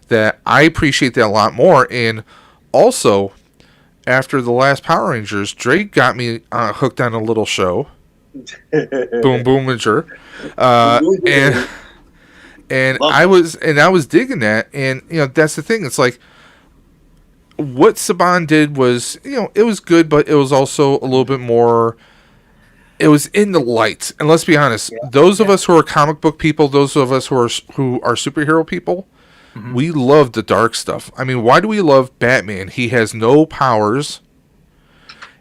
that I appreciate that a lot more. And also, after the last Power Rangers, Drake got me hooked on a little show, Boom Boomager, and I was digging that. And that's the thing. It's like what Saban did was it was good, but it was also a little bit more. It was in the light, and let's be honest. Those of us who are comic book people, those of us who are superhero people, we love the dark stuff. I mean, why do we love Batman? He has no powers.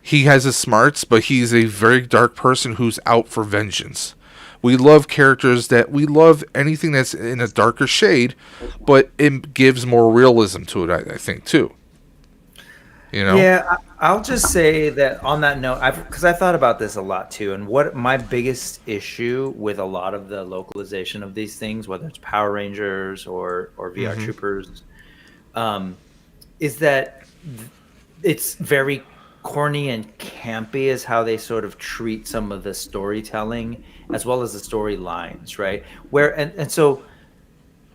He has his smarts, but he's a very dark person who's out for vengeance. We love we love anything that's in a darker shade, but it gives more realism to it, I think, too. Yeah, I'll just say that on that note, because I thought about this a lot too, and what my biggest issue with a lot of the localization of these things, whether it's Power Rangers or VR Troopers, is that it's very corny and campy is how they sort of treat some of the storytelling as well as the storylines, right?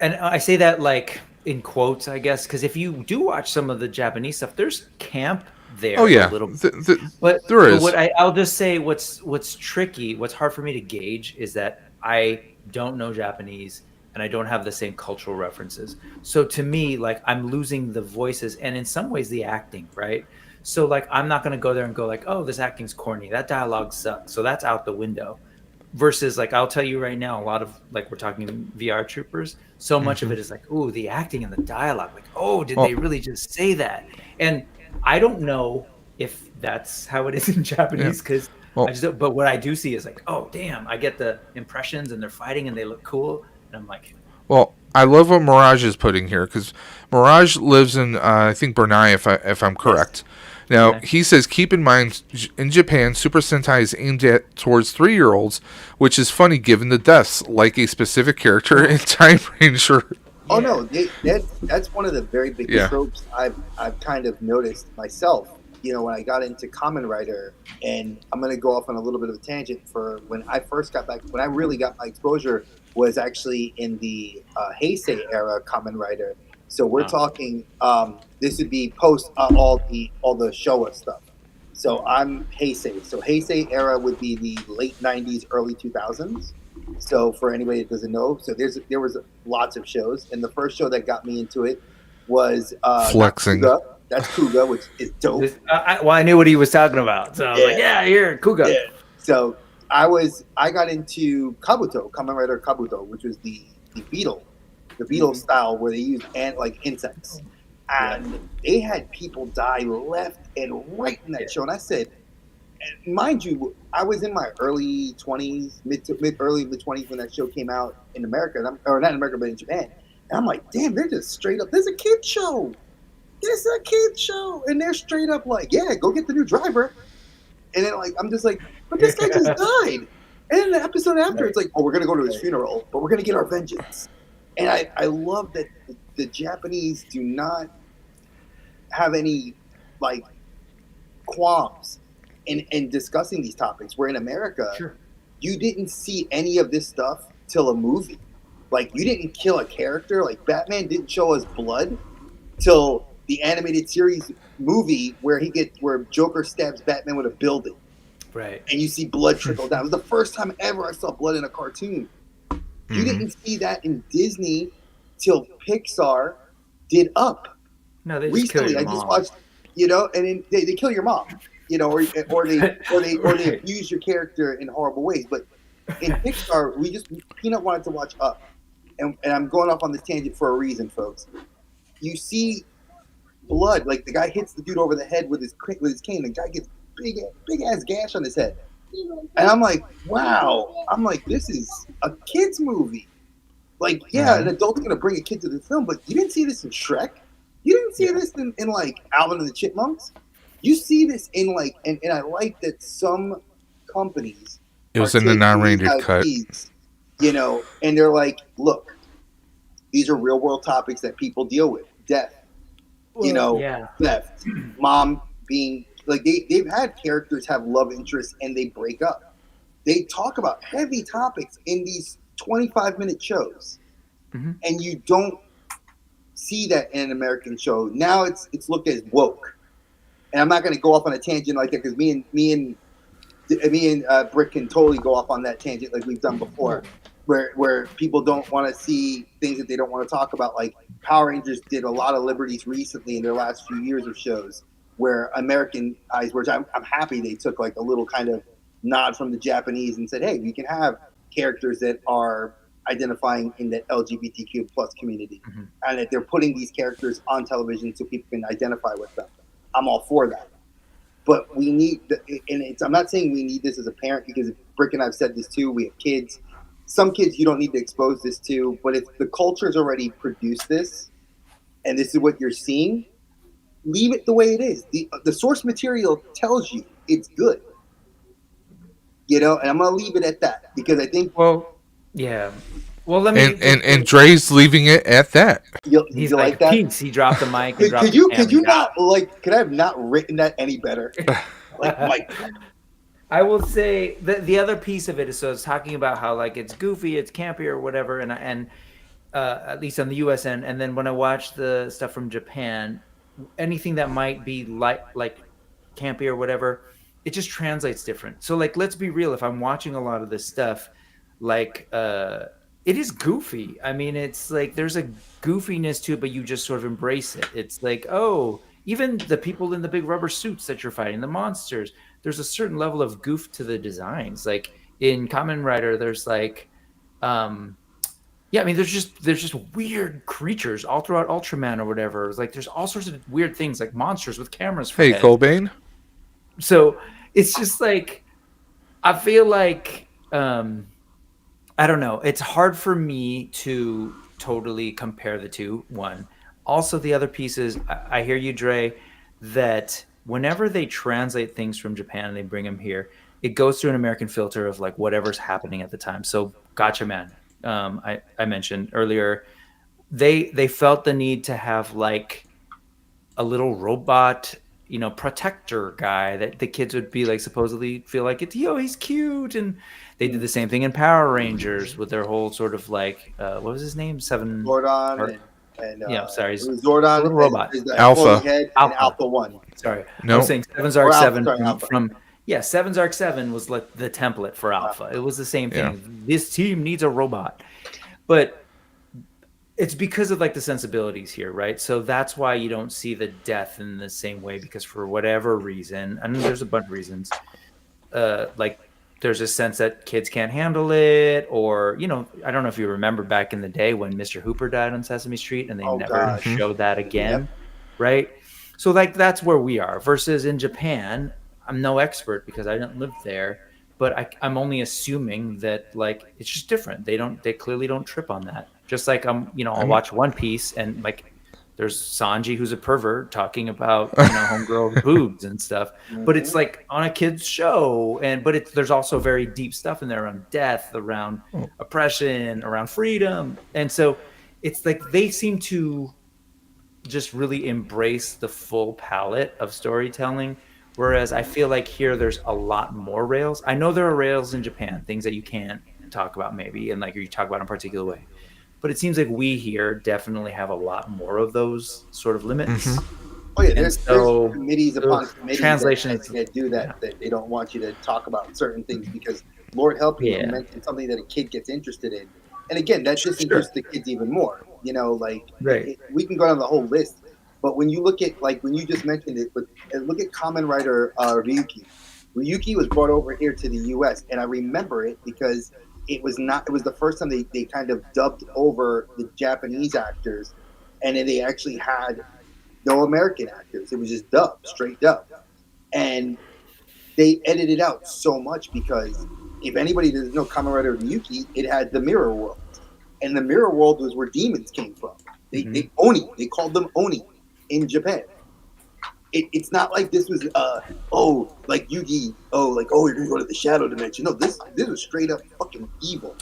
And I say that like in quotes, I guess, because if you do watch some of the Japanese stuff, there's camp there. Oh yeah, a little, but there is. But I'll just say what's tricky, what's hard for me to gauge is that I don't know Japanese and I don't have the same cultural references. So to me, like I'm losing the voices and in some ways the acting, right? So like I'm not gonna go there and go like, oh, this acting's corny, that dialogue sucks, so that's out the window. Versus like I'll tell you right now, a lot of like we're talking VR Troopers, so much of it is like, oh, the acting and the dialogue, like, oh, did they really just say that? And I don't know if that's how it is in Japanese because but what I do see is like, oh, damn, I get the impressions and they're fighting and they look cool, and I'm like, well, I love what Mirage is putting here because Mirage lives in I think Brunei, if I'm correct. Yes. Now, he says, keep in mind, in Japan, Super Sentai is aimed at towards 3-year-olds, which is funny given the deaths, like a specific character in Time Ranger. Oh, no, that's one of the very big tropes I've kind of noticed myself, when I got into Kamen Rider, and I'm going to go off on a little bit of a tangent for when I first got back, when I really got my exposure was actually in the Heisei era Kamen Rider. So we're talking. This would be post all the Showa stuff. So I'm Heisei. So Heisei era would be the late '90s, early 2000s. So for anybody that doesn't know, so there was lots of shows, and the first show that got me into it was Flexing. Kuga. That's Kuga, which is dope. I knew what he was talking about, so I was like, yeah, here, Kuga. Yeah. So I got into Kabuto, Kamen Rider Kabuto, which was the beetle. The beetle style where they used insects, and they had people die left and right in that show. And I said, and mind you, I was in my early 20s, early mid 20s when that show came out in America, or not in America, but in Japan. And I'm like, damn, they're just straight up. There's a kid show. It's a kid show, and they're straight up like, yeah, go get the new driver. And then I'm just like, but this guy just died. And then the episode after, it's like, oh, we're gonna go to his funeral, but we're gonna get our vengeance. And I love that the Japanese do not have any qualms in discussing these topics. Where in America, you didn't see any of this stuff till a movie. Like, you didn't kill a character. Like, Batman didn't show us blood till the animated series movie where Joker stabs Batman with a building. Right. And you see blood trickle down. It was the first time ever I saw blood in a cartoon. You didn't see that in Disney till Pixar did Up. No, they just recently. kill your I just mom. watched, and then they kill your mom, or they abuse your character in horrible ways. But in Pixar, Peanut wanted to watch Up, and I'm going off on this tangent for a reason, folks. You see blood, like the guy hits the dude over the head with his cane. The guy gets big ass gash on his head, and I'm like, wow. I'm like, this is a kids movie. Like, yeah, an adult's gonna bring a kid to the film, but you didn't see this in Shrek. You didn't see this in like Alvin and the Chipmunks. You see this in like, and I like that some companies. It was in the non-rated cut. And they're like, look, these are real world topics that people deal with. Death, theft, mom being like they've had characters have love interests and they break up. They talk about heavy topics in these 25-minute shows, and you don't see that in an American show. Now it's looked as woke, and I'm not going to go off on a tangent like that because me and Brick can totally go off on that tangent like we've done before, where people don't want to see things that they don't want to talk about. Like Power Rangers did a lot of liberties recently in their last few years of shows, where American eyes, which I'm happy they took like a little kind of nod from the Japanese and said, hey, we can have characters that are identifying in the LGBTQ plus community, and that they're putting these characters on television so people can identify with them. I'm all for that. But we need, I'm not saying we need this as a parent, because Brick and I've said this too, we have kids. Some kids you don't need to expose this to, but if the culture's already produced this, and this is what you're seeing, leave it the way it is. The source material tells you it's good. And I'm going to leave it at that, because I think... Well, yeah. Well, let me... And Dre's leaving it at that. He's like that? Peace. He dropped the mic. Could I have not written that any better? I will say the other piece of it is, so it's talking about how like it's goofy, it's campy or whatever, and at least on the US end. And then when I watch the stuff from Japan, anything that might be like campy or whatever, it just translates different. So like, let's be real. If I'm watching a lot of this stuff, like it is goofy. I mean, it's like there's a goofiness to it, but you just sort of embrace it. It's like, oh, even the people in the big rubber suits that you're fighting, the monsters, there's a certain level of goof to the designs. Like in Kamen Rider, there's like, I mean, there's just weird creatures all throughout Ultraman or whatever. It's like there's all sorts of weird things, like monsters with cameras. For heads. Cobain. So it's just like, I feel like, I don't know. It's hard for me to totally compare the two. One. Also, the other piece is, I hear you, Dre, that whenever they translate things from Japan and they bring them here, it goes through an American filter of like whatever's happening at the time. So Gotcha Man, I mentioned earlier, they felt the need to have like a little robot, protector guy that the kids would be like supposedly feel like it's, he's cute. And they did the same thing in Power Rangers with their whole sort of like, what was his name? Zordon and Zordon, little robot, Alpha. Head, and Alpha 1. Sorry, no. I was saying Seven's Arc 7 Alpha. Seven's Arc 7 was like the template for Alpha. It was the same thing. Yeah. This team needs a robot, but it's because of like the sensibilities here, right? So that's why you don't see the death in the same way, because for whatever reason, and there's a bunch of reasons, like there's a sense that kids can't handle it, or I don't know if you remember back in the day when Mr. Hooper died on Sesame Street and they never showed that again, right? So like that's where we are. Versus in Japan, I'm no expert because I didn't live there, but I'm only assuming that like it's just different. They clearly don't trip on that. Just like I'll watch One Piece and like there's Sanji who's a pervert talking about homegirl boobs and stuff, but it's like on a kid's show, but there's also very deep stuff in there around death, around oppression, around freedom, and so it's like they seem to just really embrace the full palette of storytelling, Whereas I feel like here there's a lot more rails. I know there are rails in Japan, things that you can't talk about maybe, and like you talk about in a particular way. But it seems like we here definitely have a lot more of those sort of limits. Oh yeah, And there's so committees upon committees translation that, is that do yeah. that they don't want you to talk about certain things because Lord help you, you Yeah. mentioned something that a kid gets interested in, and again that disinterests the kids even more. You know, like Right. we can go down the whole list, but when you look at like when you just mentioned it, but look at Kamen Rider Ryuki. Ryuki was brought over here to the U.S. and I remember it because it was not. It was the first time they kind of dubbed over the Japanese actors, and then they actually had no American actors. It was just dub, straight dub. And they edited out so much because if anybody doesn't know Kamen Rider Ryuki, it had the Mirror World. And the Mirror World was where demons came from. They Oni. They called them Oni in Japan. It's not like this was like Yugi, you're gonna go to the shadow dimension. No, this was straight up fucking evil.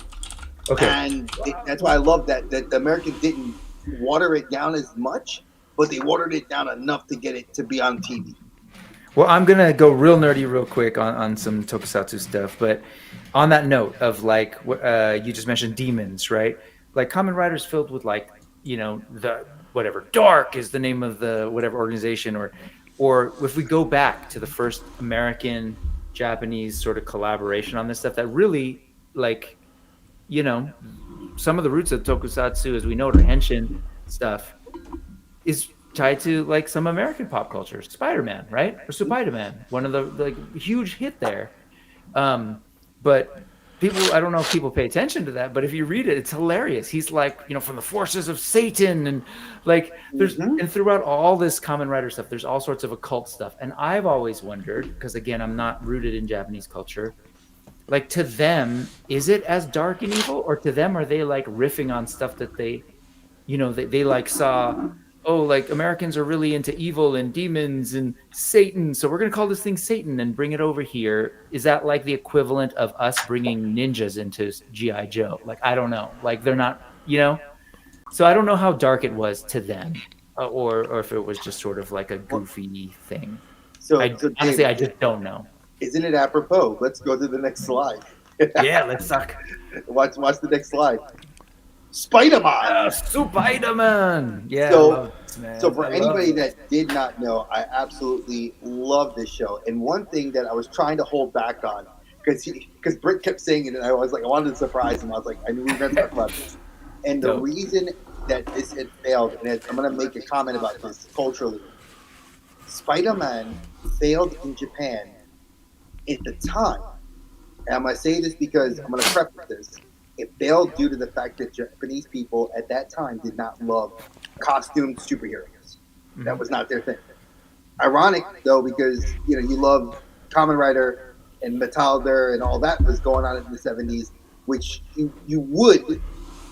Okay. And that's why I love that the Americans didn't water it down as much, but they watered it down enough to get it to be on TV. Well, I'm gonna go real nerdy real quick on some tokusatsu stuff, but on that note of like you just mentioned demons, right? Like Kamen Rider's filled with like the whatever dark is the name of the whatever organization, or if we go back to the first American Japanese sort of collaboration on this stuff that really like some of the roots of tokusatsu as we know it, or henshin stuff is tied to like some American pop culture. Spider-Man, right? Or Spider-Man, one of the like huge hit there. But people, I don't know if people pay attention to that, but if you read it, it's hilarious. He's like, from the forces of Satan, and like there's and throughout all this Kamen Rider stuff, there's all sorts of occult stuff. And I've always wondered, because again, I'm not rooted in Japanese culture, like to them, is it as dark and evil, or to them are they like riffing on stuff that they like saw, oh, like Americans are really into evil and demons and Satan, so we're going to call this thing Satan and bring it over here. Is that like the equivalent of us bringing ninjas into G.I. Joe? Like, I don't know. Like, they're not, So I don't know how dark it was to them, or if it was just sort of like a goofy thing. Honestly, I just don't know. Isn't it apropos? Let's go to the next slide. Yeah, let's talk. Watch the next slide. Spider-Man. Spider-Man. Yeah. So for anybody that did not know, I absolutely love this show. And one thing that I was trying to hold back on, because Britt kept saying it, and I was like, I wanted to surprise him. I was like, I knew we were going to talk about this. And the reason that this had failed, and I'm going to make a comment about this culturally, Spider-Man failed in Japan at the time. And I'm going to say this because I'm going to preface this. It failed due to the fact that Japanese people at that time did not love costumed superheroes. That was not their thing. Ironic, though, because you love Kamen Rider and Metalder and all that was going on in the 70s, which you would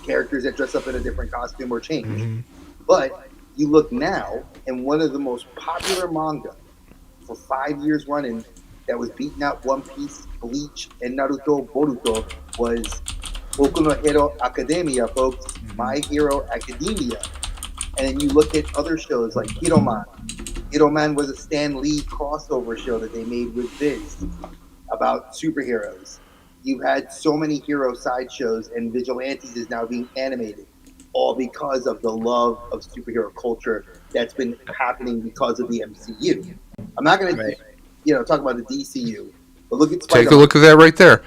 characters that dress up in a different costume or change. But you look now, and one of the most popular manga for 5 years running that was beating out One Piece, Bleach, and Naruto, Boruto was Boku no Hero Academia, folks. My Hero Academia. And then you look at other shows like Hero Man. Hero Man was a Stan Lee crossover show that they made with Viz about superheroes. You've had so many hero sideshows, and Vigilantes is now being animated, all because of the love of superhero culture that's been happening because of the MCU. I'm not going to talk about the DCU, but look at Spider-Man. Take a look at that right there.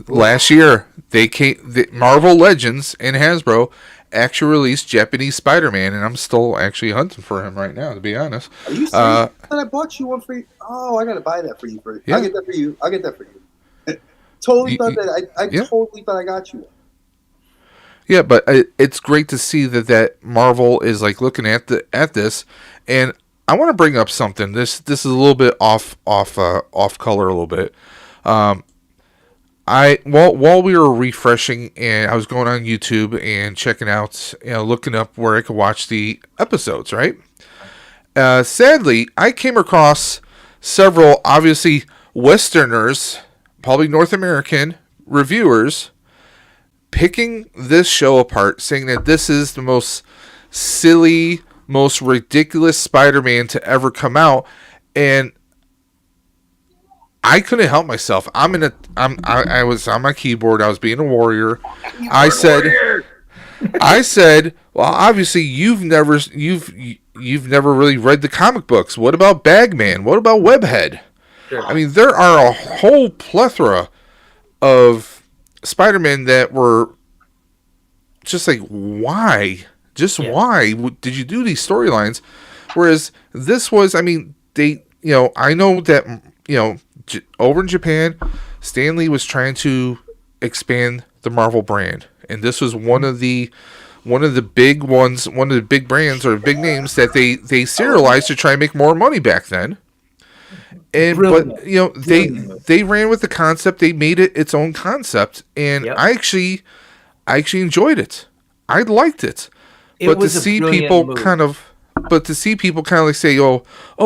Last year, Marvel Legends and Hasbro actually released Japanese Spider-Man, and I'm still actually hunting for him right now, to be honest. Are you serious? I bought you one for you. Oh, I got to buy that for you. Yeah. I'll get that for you. Totally thought that. I totally thought I got you one. Yeah, but it's great to see that Marvel is like looking at this, and I want to bring up something. This is a little bit off color a little bit. While we were refreshing, and I was going on YouTube and checking out, looking up where I could watch the episodes, right? Sadly, I came across several, obviously, Westerners, probably North American reviewers, picking this show apart, saying that this is the most silly, most ridiculous Spider-Man to ever come out. And I couldn't help myself. I was on my keyboard. I was being a warrior. I said, well, obviously you've never really read the comic books. What about Bagman? What about Webhead? Sure. I mean, there are a whole plethora of Spider-Man that were just like, why? Just why did you do these storylines? Whereas this was, I mean, they, I know that, over in Japan, Stan Lee was trying to expand the Marvel brand, and this was one of the big ones, one of the big brands or big names that they serialized to try and make more money back then. And Brilliant. But they ran with the concept, they made it its own concept, and I actually enjoyed it. I liked it. But to see people kind of like say, oh,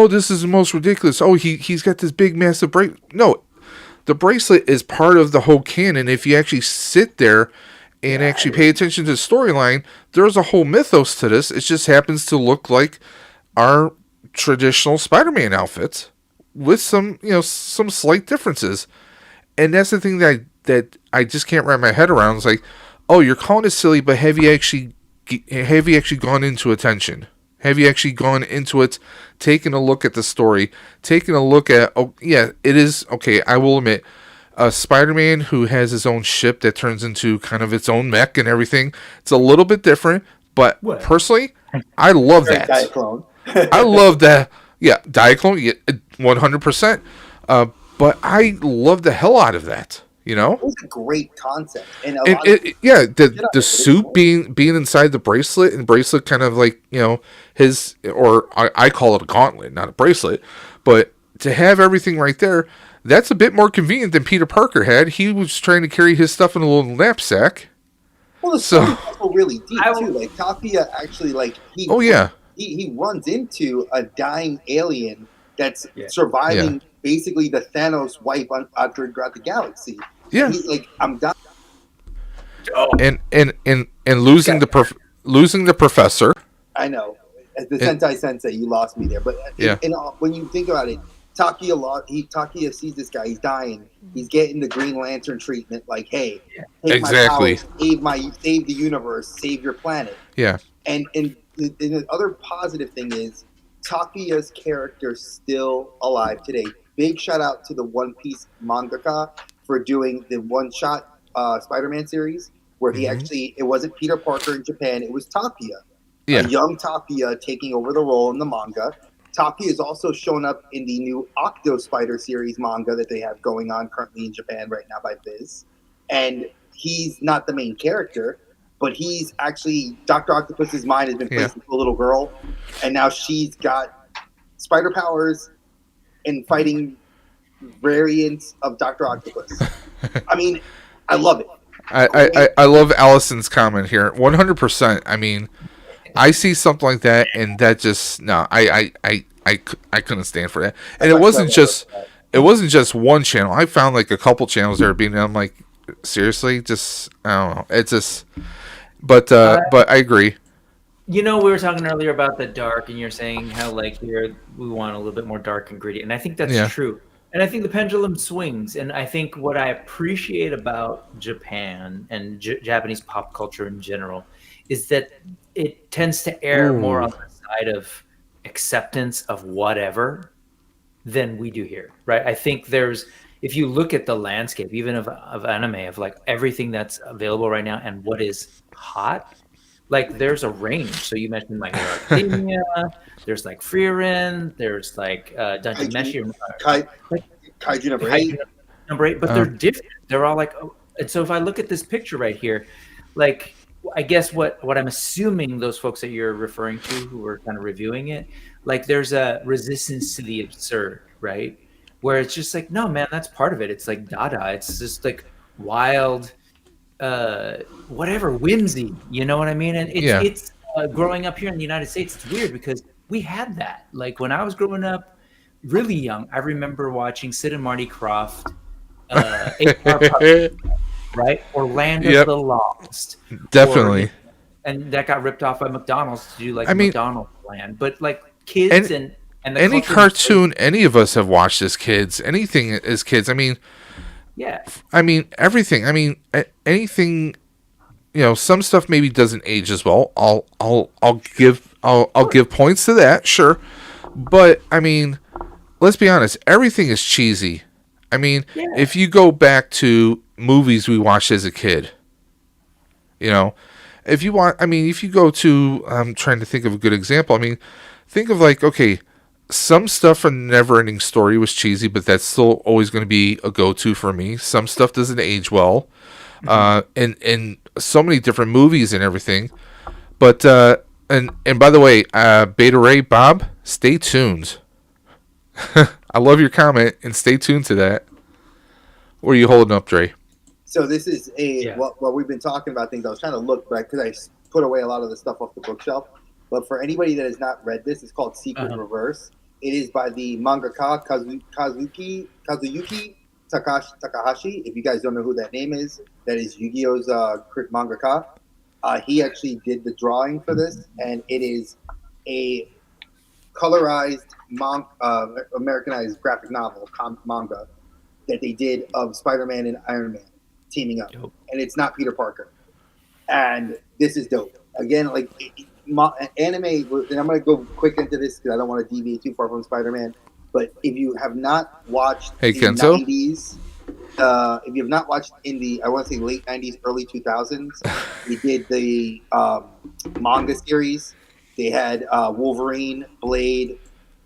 this is the most ridiculous. Oh, he's got this big massive bracelet. No, the bracelet is part of the whole canon. If you actually sit there and actually pay attention to the storyline, there's a whole mythos to this. It just happens to look like our traditional Spider-Man outfits with some slight differences. And that's the thing that I just can't wrap my head around. It's like, oh, you're calling it silly, but have you actually gone into attention? Have you actually gone into it, taken a look at the story, taken a look at, it is, okay, I will admit, a Spider-Man who has his own ship that turns into kind of its own mech and everything, it's a little bit different, but personally, I love that. Diaclone. I love that. Yeah, Diaclone, 100%. But I love the hell out of that. It was a great concept, and the suit being inside the bracelet, and bracelet kind of like his, or I call it a gauntlet, not a bracelet, but to have everything right there, that's a bit more convenient than Peter Parker had. He was trying to carry his stuff in a little knapsack. Well, the story was really deep too. Like Takuya actually, he runs into a dying alien that's surviving. Basically, the Thanos wipe throughout the galaxy. Yeah, and he's like, I'm done. And losing the professor. I know, the Sentai Sensei, you lost me there. But when you think about it, Takuya sees this guy. He's dying. He's getting the Green Lantern treatment. Like, hey, take my powers, save the universe, save your planet. Yeah. And the other positive thing is Takuya's character still alive today. Big shout out to the One Piece mangaka for doing the one-shot Spider-Man series where he actually, it wasn't Peter Parker in Japan, it was Takuya. A young Takuya taking over the role in the manga. Takuya is also shown up in the new Octo Spider series manga that they have going on currently in Japan right now by Viz. And he's not the main character, but he's actually, Dr. Octopus's mind has been placed into a little girl, and now she's got spider powers and fighting variants of Dr. Octopus. I mean, I love it. I love Allison's comment here. 100%. I mean, I see something like that, and that just I couldn't stand for that. And it wasn't just one channel. I found like a couple channels that were being. I'm like, seriously, just I don't know. It's just, but I agree. We were talking earlier about the dark, and you're saying how like here we want a little bit more dark and gritty, and I think that's true. And I think the pendulum swings, and I think what I appreciate about Japan and Japanese pop culture in general is that it tends to err more on the side of acceptance of whatever than we do here, right? I think if you look at the landscape, even of anime, of like everything that's available right now and what is hot, like there's a range. So you mentioned like Academia, there's like Frieren, there's like Dungeon Meshi, Kaiju number 8. But they're different. They're all like, and so if I look at this picture right here, like I guess what I'm assuming those folks that you're referring to who are kind of reviewing it, like there's a resistance to the absurd, right? Where it's just like, no, man, that's part of it. It's like Dada. It's just like wild, whatever, whimsy. You know what I mean? And it's growing up here in the United States, it's weird because we had that. Like when I was growing up, really young, I remember watching Sid and Marty Krofft, right? Orlando the Lost. Definitely. And that got ripped off by McDonald's to do like McDonald's land. But like kids and And the any culture was great. cartoon any of us have watched as kids, anything as kids. Yeah. Everything. Anything. Some stuff maybe doesn't age as well. I'll give points to that, sure. But let's be honest. Everything is cheesy. Yeah. If you go back to movies we watched as a kid, you know, if you go to, I'm trying to think of a good example. Think of like, okay, some stuff from Neverending Story was cheesy, but that's still always going to be a go-to for me. Some stuff doesn't age well, in so many different movies and everything. But and by the way, Beta Ray Bob, stay tuned. I love your comment and stay tuned to that. What are you holding up, Dre? So this is Yeah. well, we've been talking about things. I was trying to look back because I put away a lot of the stuff off the bookshelf. But for anybody that has not read this, it's called Secret Reverse. It is by the mangaka Kazuyuki Takahashi. If you guys don't know who that name is, that is Yu-Gi-Oh's mangaka. He actually did the drawing for this, and it is a colorized Americanized graphic novel manga that they did of Spider-Man and Iron Man teaming up, and it's not Peter Parker. And this is dope. Again, like anime, and I'm gonna go quick into this because I don't want to deviate too far from Spider-Man. But if you have not watched Hey, the Kenzo? 90s, if you have not watched in the, I want to say late 90s, early 2000s, we did the manga series. They had Wolverine, Blade,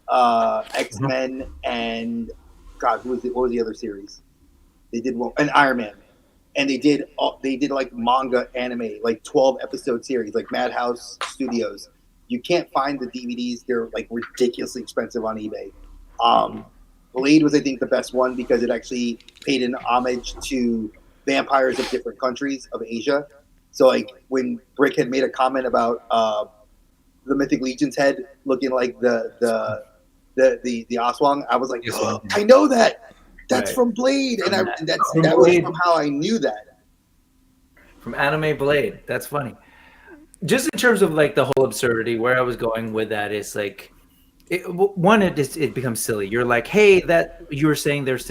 X-Men, and God, what was the other series? They did one, and Iron Man, and they did like manga anime, like 12-episode series, like Madhouse Studios. You can't find the DVDs; they're like ridiculously expensive on eBay. Blade was, I think, the best one because it actually paid an homage to vampires of different countries of Asia. So, like when Brick had made a comment about the Mythic Legion's head looking like the Aswang, I was like, oh, I know that. That's from Blade, and that was from how I knew that. From Anime Blade. That's funny. Just in terms of like the whole absurdity, where I was going with that is like, it becomes silly. You're like, hey, that you were saying there's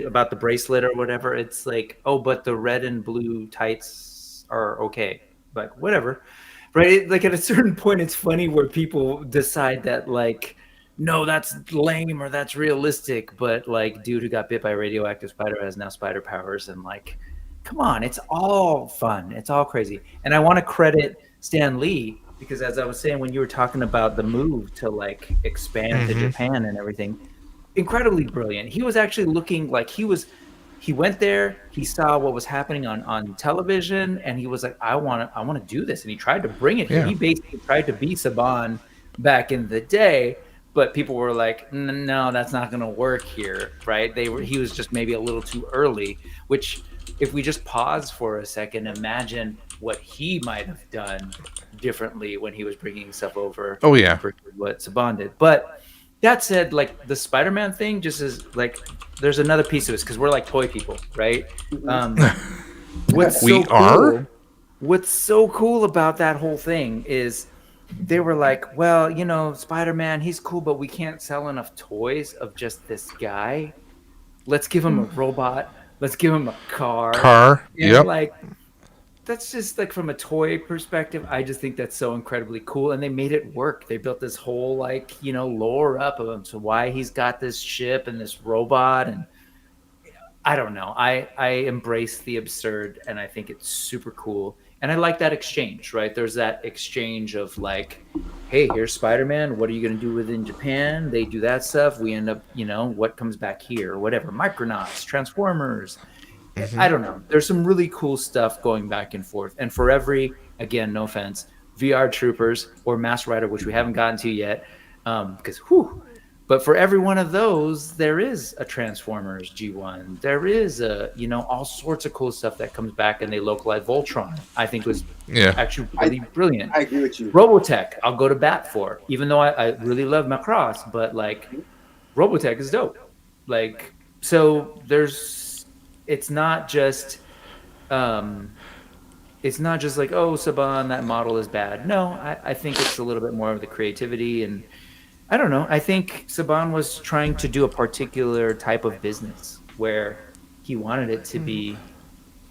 about the bracelet or whatever. It's like, oh, but the red and blue tights are okay, but whatever, right? Like at a certain point, it's funny where people decide that like, no, that's lame or that's realistic. But like, dude who got bit by a radioactive spider has now spider powers, and like, come on, it's all fun, it's all crazy. And I want to credit Stan Lee because, as I was saying, when you were talking about the move to like expand to Japan and everything, incredibly brilliant. He was actually looking like he went there, he saw what was happening on television, and he was like, I want to do this, and he tried to bring it here. Yeah. He basically tried to be Saban back in the day, but people were like, no, that's not going to work here, right? He was just maybe a little too early, which if we just pause for a second, imagine what he might have done differently when he was bringing stuff over. Oh, yeah. What Saban did. But that said, like the Spider-Man thing just is like, there's another piece of it because we're like toy people, right? What's so cool about that whole thing is they were like, well, Spider-Man, he's cool, but we can't sell enough toys of just this guy. Let's give him a robot. Let's give him a car. Yep. Like, that's just like from a toy perspective, I just think that's so incredibly cool. And they made it work. They built this whole like, lore up of him. So why he's got this ship and this robot, and I don't know. I embrace the absurd, and I think it's super cool. And I like that exchange, right? There's that exchange of like, hey, here's Spider-Man. What are you going to do within Japan? They do that stuff. We end up, what comes back here or whatever. Micronauts, Transformers. I don't know. There's some really cool stuff going back and forth. And for every, again, no offense, VR Troopers or Mask Rider, which we haven't gotten to yet, because but for every one of those, there is a Transformers G1. There is all sorts of cool stuff that comes back, and they localize Voltron. I think was actually really brilliant. I agree with you. Robotech, I'll go to bat for, even though I really love Macross, but like Robotech is dope. Like, so it's not just like, oh, Saban, that model is bad. No, I think it's a little bit more of the creativity, and I don't know. I think Saban was trying to do a particular type of business where he wanted it to be.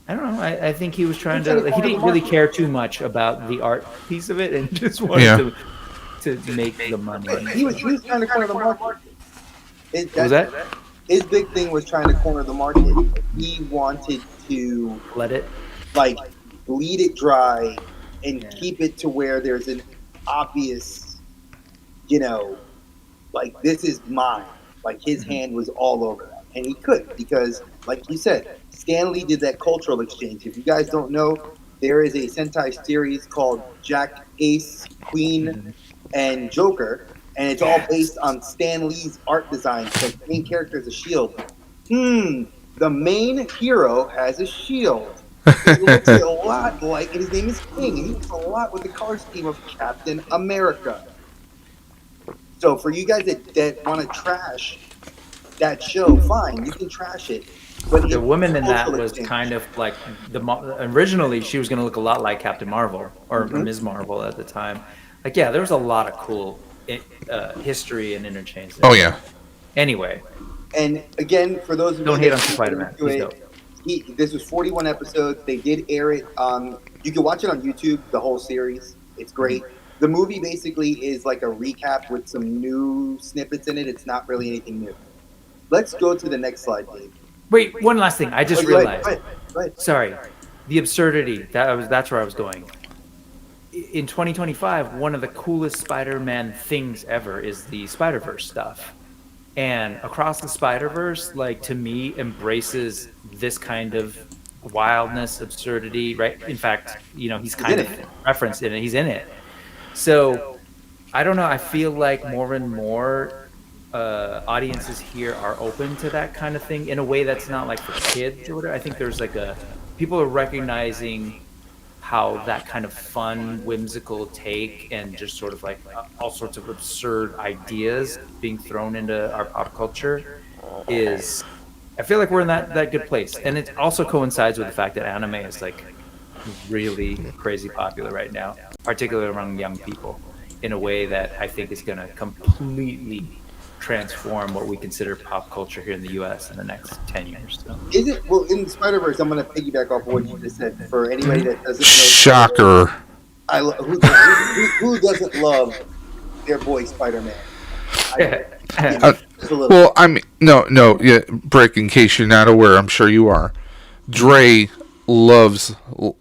I don't know. I think he was trying to. Like, he didn't really care too much about the art piece of it, and just wanted to make the money. He was trying to corner the market. What was that? His big thing was trying to corner the market. He wanted to Let it like bleed it dry and keep it to where there's an obvious, like this is mine. Like his hand was all over that, and he could because, like you said, Stan Lee did that cultural exchange. If you guys don't know, there is a Sentai series called Jack, Ace, Queen, and Joker, and it's all based on Stan Lee's art design. So the main character is a shield. The main hero has a shield. It looks a lot like, and his name is King, and he looks a lot with the color scheme of Captain America. So for you guys that want to trash that show, fine, you can trash it. But the woman in that was kind of like originally she was going to look a lot like Captain Marvel or Ms. Marvel at the time. Like, yeah, there was a lot of cool history and interchange there. Oh yeah. Anyway, and again, for those who don't hate on Spider-Man, this was 41 episodes. They did air it. You can watch it on YouTube, the whole series. It's great. The movie basically is like a recap with some new snippets in it. It's not really anything new. Let's go to the next slide, Dave. Wait, one last thing. I just realized. Go ahead. Sorry, the absurdity. That's where I was going. In 2025, one of the coolest Spider-Man things ever is the Spider-Verse stuff. And Across the Spider-Verse, like, to me, embraces this kind of wildness, absurdity, right? In fact, he's kind of referenced in it. He's in it. So, I don't know. I feel like more and more audiences here are open to that kind of thing in a way that's not like for kids or whatever. I think there's like people are recognizing how that kind of fun, whimsical take and just sort of like all sorts of absurd ideas being thrown into our pop culture is, I feel like we're in that good place. And it also coincides with the fact that anime is like really crazy popular right now, particularly among young people, in a way that I think is going to completely transform what we consider pop culture here in the U.S. in the next 10 years. So. Is it? Well, in Spider-Verse, I'm going to piggyback off what you just said. For anybody that doesn't know, shocker. Who doesn't love their boy Spider-Man? Well, I mean, no, yeah, Brick, in case you're not aware, I'm sure you are. Dre loves,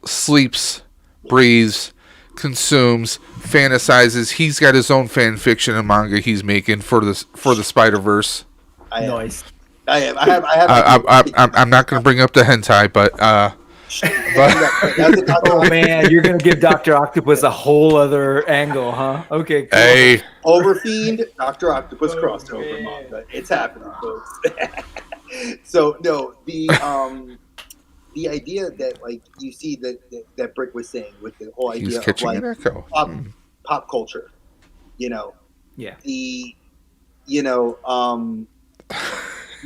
sleeps, breathes, consumes, fantasizes. He's got his own fan fiction and manga he's making for the Spider-Verse. Nice. I have. I'm not going to bring up the hentai, but oh man, you're going to give Dr. Octopus a whole other angle, huh? Okay, cool. Hey. Overfiend, Dr. Octopus crossover manga. It's happening, folks. So no, the idea that, like, you see that Brick was saying with the whole idea of like pop culture, Yeah. You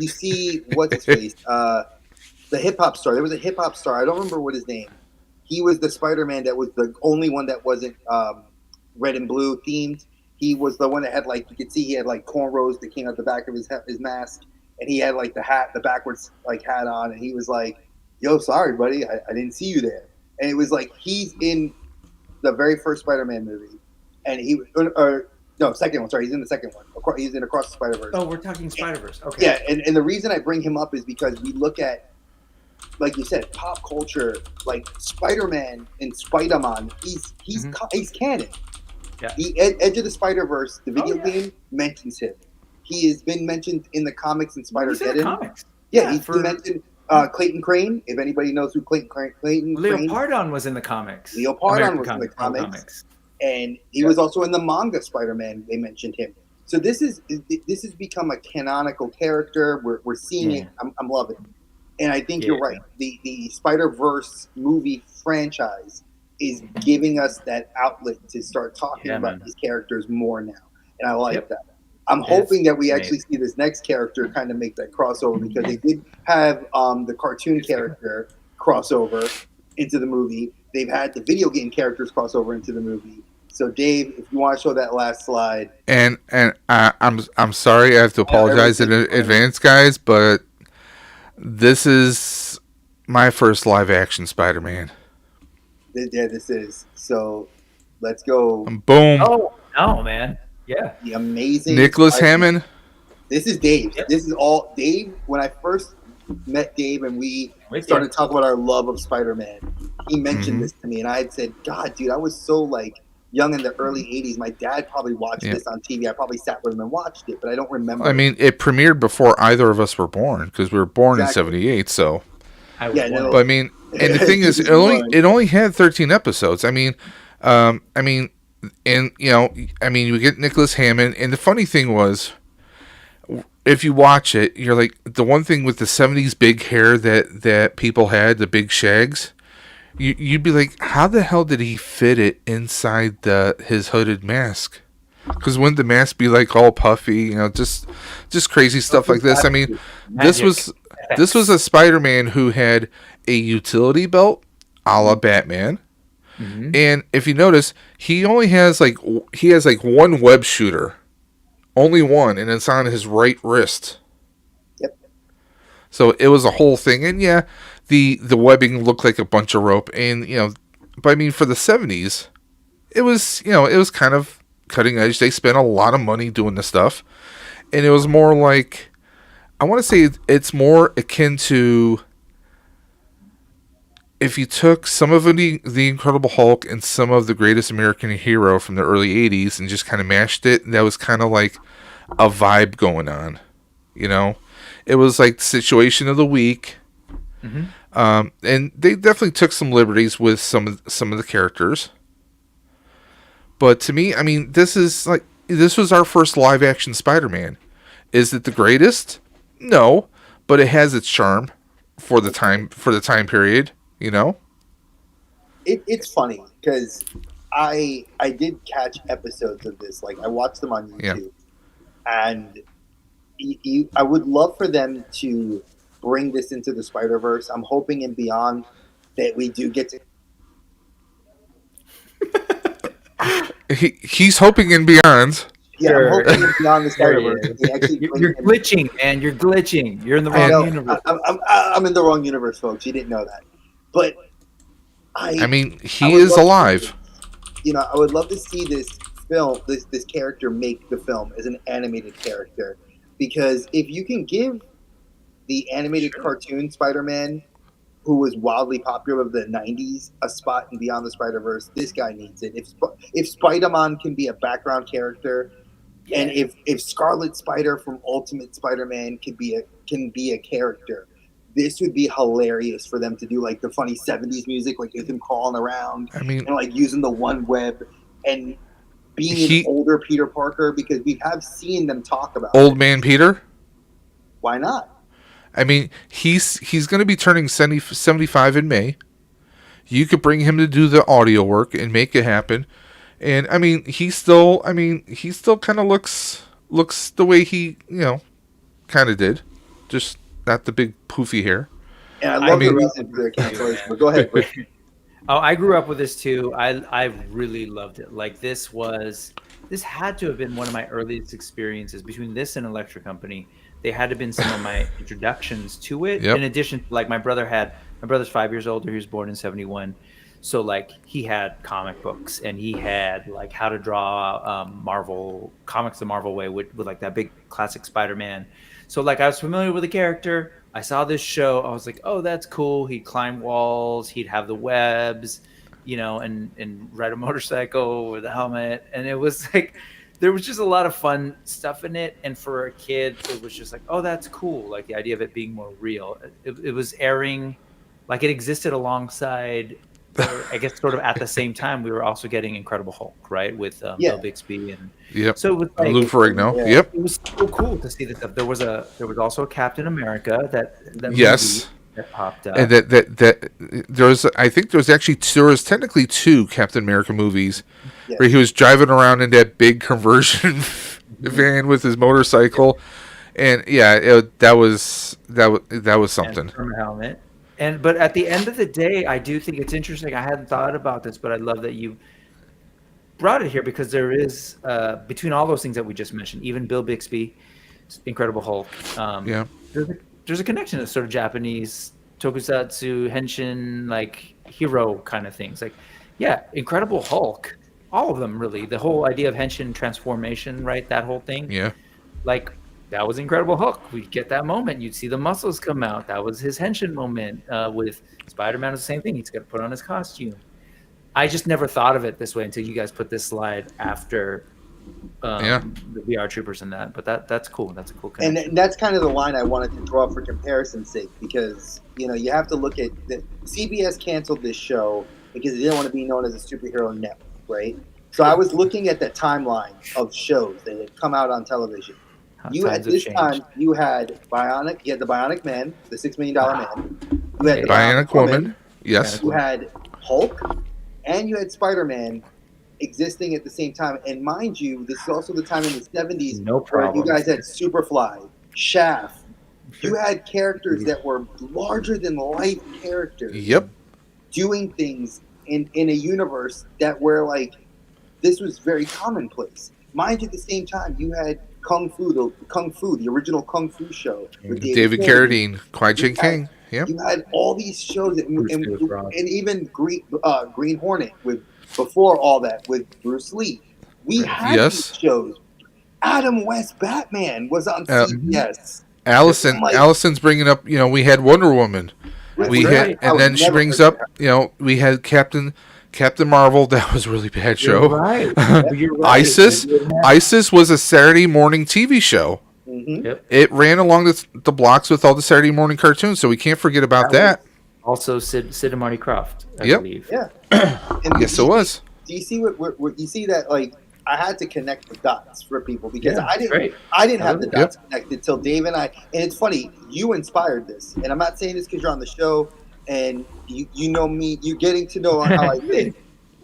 see what's his face, the hip hop star. There was a hip hop star. I don't remember what his name. He was the Spider-Man that was the only one that wasn't red and blue themed. He was the one that had, like, you could see he had like cornrows that came out the back of his mask, and he had like the backwards like hat on, and he was like, yo, sorry, buddy, I didn't see you there. And it was like, he's in the very first Spider-Man movie, and second one, sorry, he's in the second one. He's in Across the Spider-Verse. Oh, we're talking Spider-Verse, okay. Yeah, and the reason I bring him up is because we look at, like you said, pop culture, like Spider-Man and Spider-Man, he's canon. Yeah. The Edge of the Spider-Verse, the video game, mentions him. He has been mentioned in the comics and Spider-Geddon. Yeah, he's been mentioned. Clayton Crane, if anybody knows who Clayton Crane Leopardon was in the comics. Leopardon was in the comics. And he was also in the manga Spider-Man. They mentioned him. So this has become a canonical character. We're seeing it. I'm loving it. And I think you're right. The Spider-Verse movie franchise is giving us that outlet to start talking about these characters more now. And I like that. I'm hoping that we actually see this next character kind of make that crossover, because they did have the cartoon character crossover into the movie. They've had the video game characters crossover into the movie. So, Dave, if you want to show that last slide, And I'm sorry, I have to apologize in advance, guys, but this is my first live action Spider-Man. yeah, this is. So, let's go. Boom. Oh no, man! Yeah, The amazing Nicholas Spider-Man. Hammond. This is Dave. Yep. This is all Dave. When I first met Dave and we started talking about our love of Spider-Man, he mentioned this to me, and I had said, "God, dude, I was so like young in the early '80s. My dad probably watched this on TV. I probably sat with him and watched it, but I don't remember." I mean, it premiered before either of us were born because we were born in '78. So, but I mean, and the thing is, it only had 13 episodes. I mean, and you get Nicholas Hammond, and the funny thing was, if you watch it, you're like, the one thing with the '70s big hair that people had, the big shags, you'd be like, how the hell did he fit it inside his hooded mask? Because wouldn't the mask be like all puffy, just crazy stuff like this? I mean, this was a Spider-Man who had a utility belt, a la Batman. Mm-hmm. And if you notice, he has one web shooter, only one, and it's on his right wrist. Yep. So it was a whole thing, and yeah, the webbing looked like a bunch of rope, and but I mean, for the '70s, it was kind of cutting edge. They spent a lot of money doing this stuff, and it was more like, I want to say it's more akin to if you took some of the Incredible Hulk and some of the Greatest American Hero from the early '80s and just kind of mashed it. That was kind of like a vibe going on, It was like the situation of the week. Mm-hmm. And they definitely took some liberties with some of the characters. But to me, I mean, this was our first live action Spider-Man. Is it the greatest? No, but it has its charm for the time period. It's funny because I did catch episodes of this. Like I watched them on YouTube, and I would love for them to bring this into the Spider-Verse. I'm hoping and beyond that we do get to. He's hoping and beyond. Yeah, sure. I'm hoping and beyond the Spider-Verse. You're glitching, man. You're glitching. You're in the wrong universe. I'm in the wrong universe, folks. You didn't know that. But I mean, he is alive. I would love to see this film, this character make the film as an animated character, because if you can give the animated cartoon Spider-Man, who was wildly popular of the '90s, a spot in Beyond the Spider-Verse, this guy needs it. If Spider-Man can be a background character, and if Scarlet Spider from Ultimate Spider-Man can be a character, this would be hilarious for them to do, like the funny '70s music, like with him crawling around, and like using the one web and being an older Peter Parker, because we have seen them talk about Old Man Peter. Why not? I mean, he's going to be turning 75 in May. You could bring him to do the audio work and make it happen. And I mean, he still kind of looks the way he, kind of did. Just not the big poofy hair. And I love the reason for their cancellation, but go ahead, Rick. Oh, I grew up with this too. I really loved it. Like this had to have been one of my earliest experiences. Between this and Electric Company, they had to have been some of my introductions to it. Yep. In addition to, like, my brother's 5 years older. He was born in '71. So like he had comic books, and he had like how to draw Marvel comics the Marvel way with like that big classic Spider-Man. So like I was familiar with the character. I saw this show. I was like, oh, that's cool. He'd climb walls. He'd have the webs, and ride a motorcycle with a helmet. And it was like, there was just a lot of fun stuff in it. And for a kid, it was just like, oh, that's cool. Like the idea of it being more real. It was airing, like it existed alongside, or I guess sort of at the same time, we were also getting Incredible Hulk, right? With Bill Bixby and so it was like, Lou Ferrigno. Yeah. Yep. It was so cool to see this stuff. There was also a Captain America that yes. movie that popped up. And that there was technically two Captain America movies where he was driving around in that big conversion van with his motorcycle, and that was something. And from a helmet. But at the end of the day, I do think it's interesting. I hadn't thought about this, but I love that brought it here because there is between all those things that we just mentioned, even Bill Bixby, Incredible Hulk. Yeah. There's a connection to sort of Japanese tokusatsu, henshin, like hero kind of things. Like, yeah, Incredible Hulk, all of them really. The whole idea of henshin transformation, right? That whole thing. Yeah. Like, that was Incredible Hulk. We'd get that moment. You'd see the muscles come out. That was his henshin moment. With Spider-Man, it's the same thing. He's got to put on his costume. I just never thought of it this way until you guys put this slide after the VR Troopers and that. But that's cool. That's a cool connection. And that's kind of the line I wanted to draw for comparison's sake, because you have to look at CBS canceled this show because they didn't want to be known as a superhero network, right? So I was looking at the timeline of shows that had come out on television. You had the Bionic Man, the $6 Million Man. You had the Bionic Woman. Yes. You had Hulk, and you had Spider-Man existing at the same time. And mind you, this is also the time in the 70s where you guys had Superfly, Shaft. You had characters that were larger than life characters. Yep. Doing things in a universe that were like, this was very commonplace. Mind you, at the same time, you had Kung Fu, the original Kung Fu show with David Carradine, Kwai-Ching King. Yeah. You had all these shows, and even Green Hornet before all that with Bruce Lee. We had these shows. Adam West Batman was on CBS. Allison's bringing up. We had Wonder Woman. Then she brings up. We had Captain Marvel. That was a really bad show. You're right. ISIS was a Saturday morning TV show. Mm-hmm. Yep. It ran along the blocks with all the Saturday morning cartoons, so we can't forget about that. Also, Sid and Marty Krofft, I believe. Yeah. Yes, it was. Do you see what you see that, like, I had to connect the dots for people because I didn't have the dots connected till Dave and I. And it's funny, you inspired this, and I'm not saying this because you're on the show and you know me. You getting to know how I think.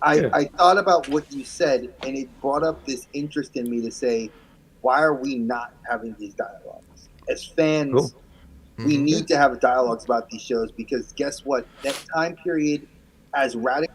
I thought about what you said, and it brought up this interest in me to say, why are we not having these dialogues as fans? Cool. We need to have dialogues about these shows because guess what? That time period, as radical.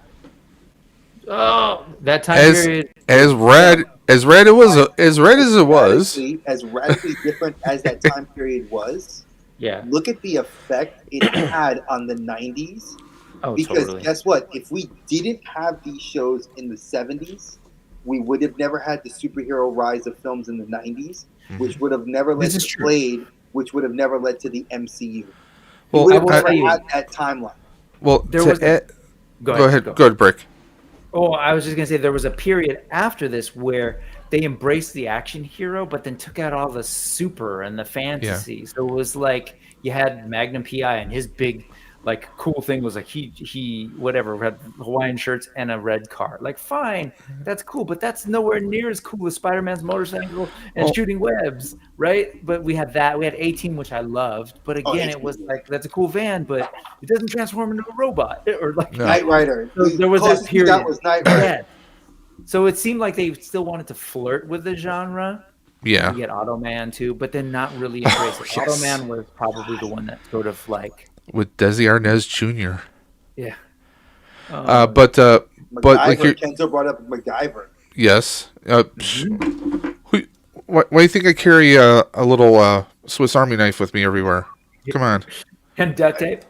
Oh, that time period. As red as it was. As radically different as that time period was. Yeah. Look at the effect it had on the 90s. Oh, because totally. guess what? If we didn't have these shows in the 70s, we would have never had the superhero rise of films in the 90s, which would have never led to Blade, which would have never led to the MCU. Well, we would have never had that timeline. Well, go ahead, Brick. Oh, I was just going to say there was a period after this where they embraced the action hero, but then took out all the super and the fantasy. Yeah. So it was like you had Magnum P.I. and his big, like, cool thing was like he whatever, had Hawaiian shirts and a red car. Like, fine, that's cool, but that's nowhere near as cool as Spider-Man's motorcycle and shooting webs, right? But we had that. We had A-Team, which I loved, but again, it was like, that's a cool van, but it doesn't transform into a robot or like Knight Rider. So there was that period. That was Knight Rider. Yeah. So it seemed like they still wanted to flirt with the genre. Yeah. You get Automan too, but then not really embrace it. Yes. Automan was probably the one that sort of like with Desi Arnaz Jr. Yeah. But like Kenzo brought up MacGyver. Yes. Why do you think I carry a little Swiss Army knife with me everywhere? Come on. And duct tape.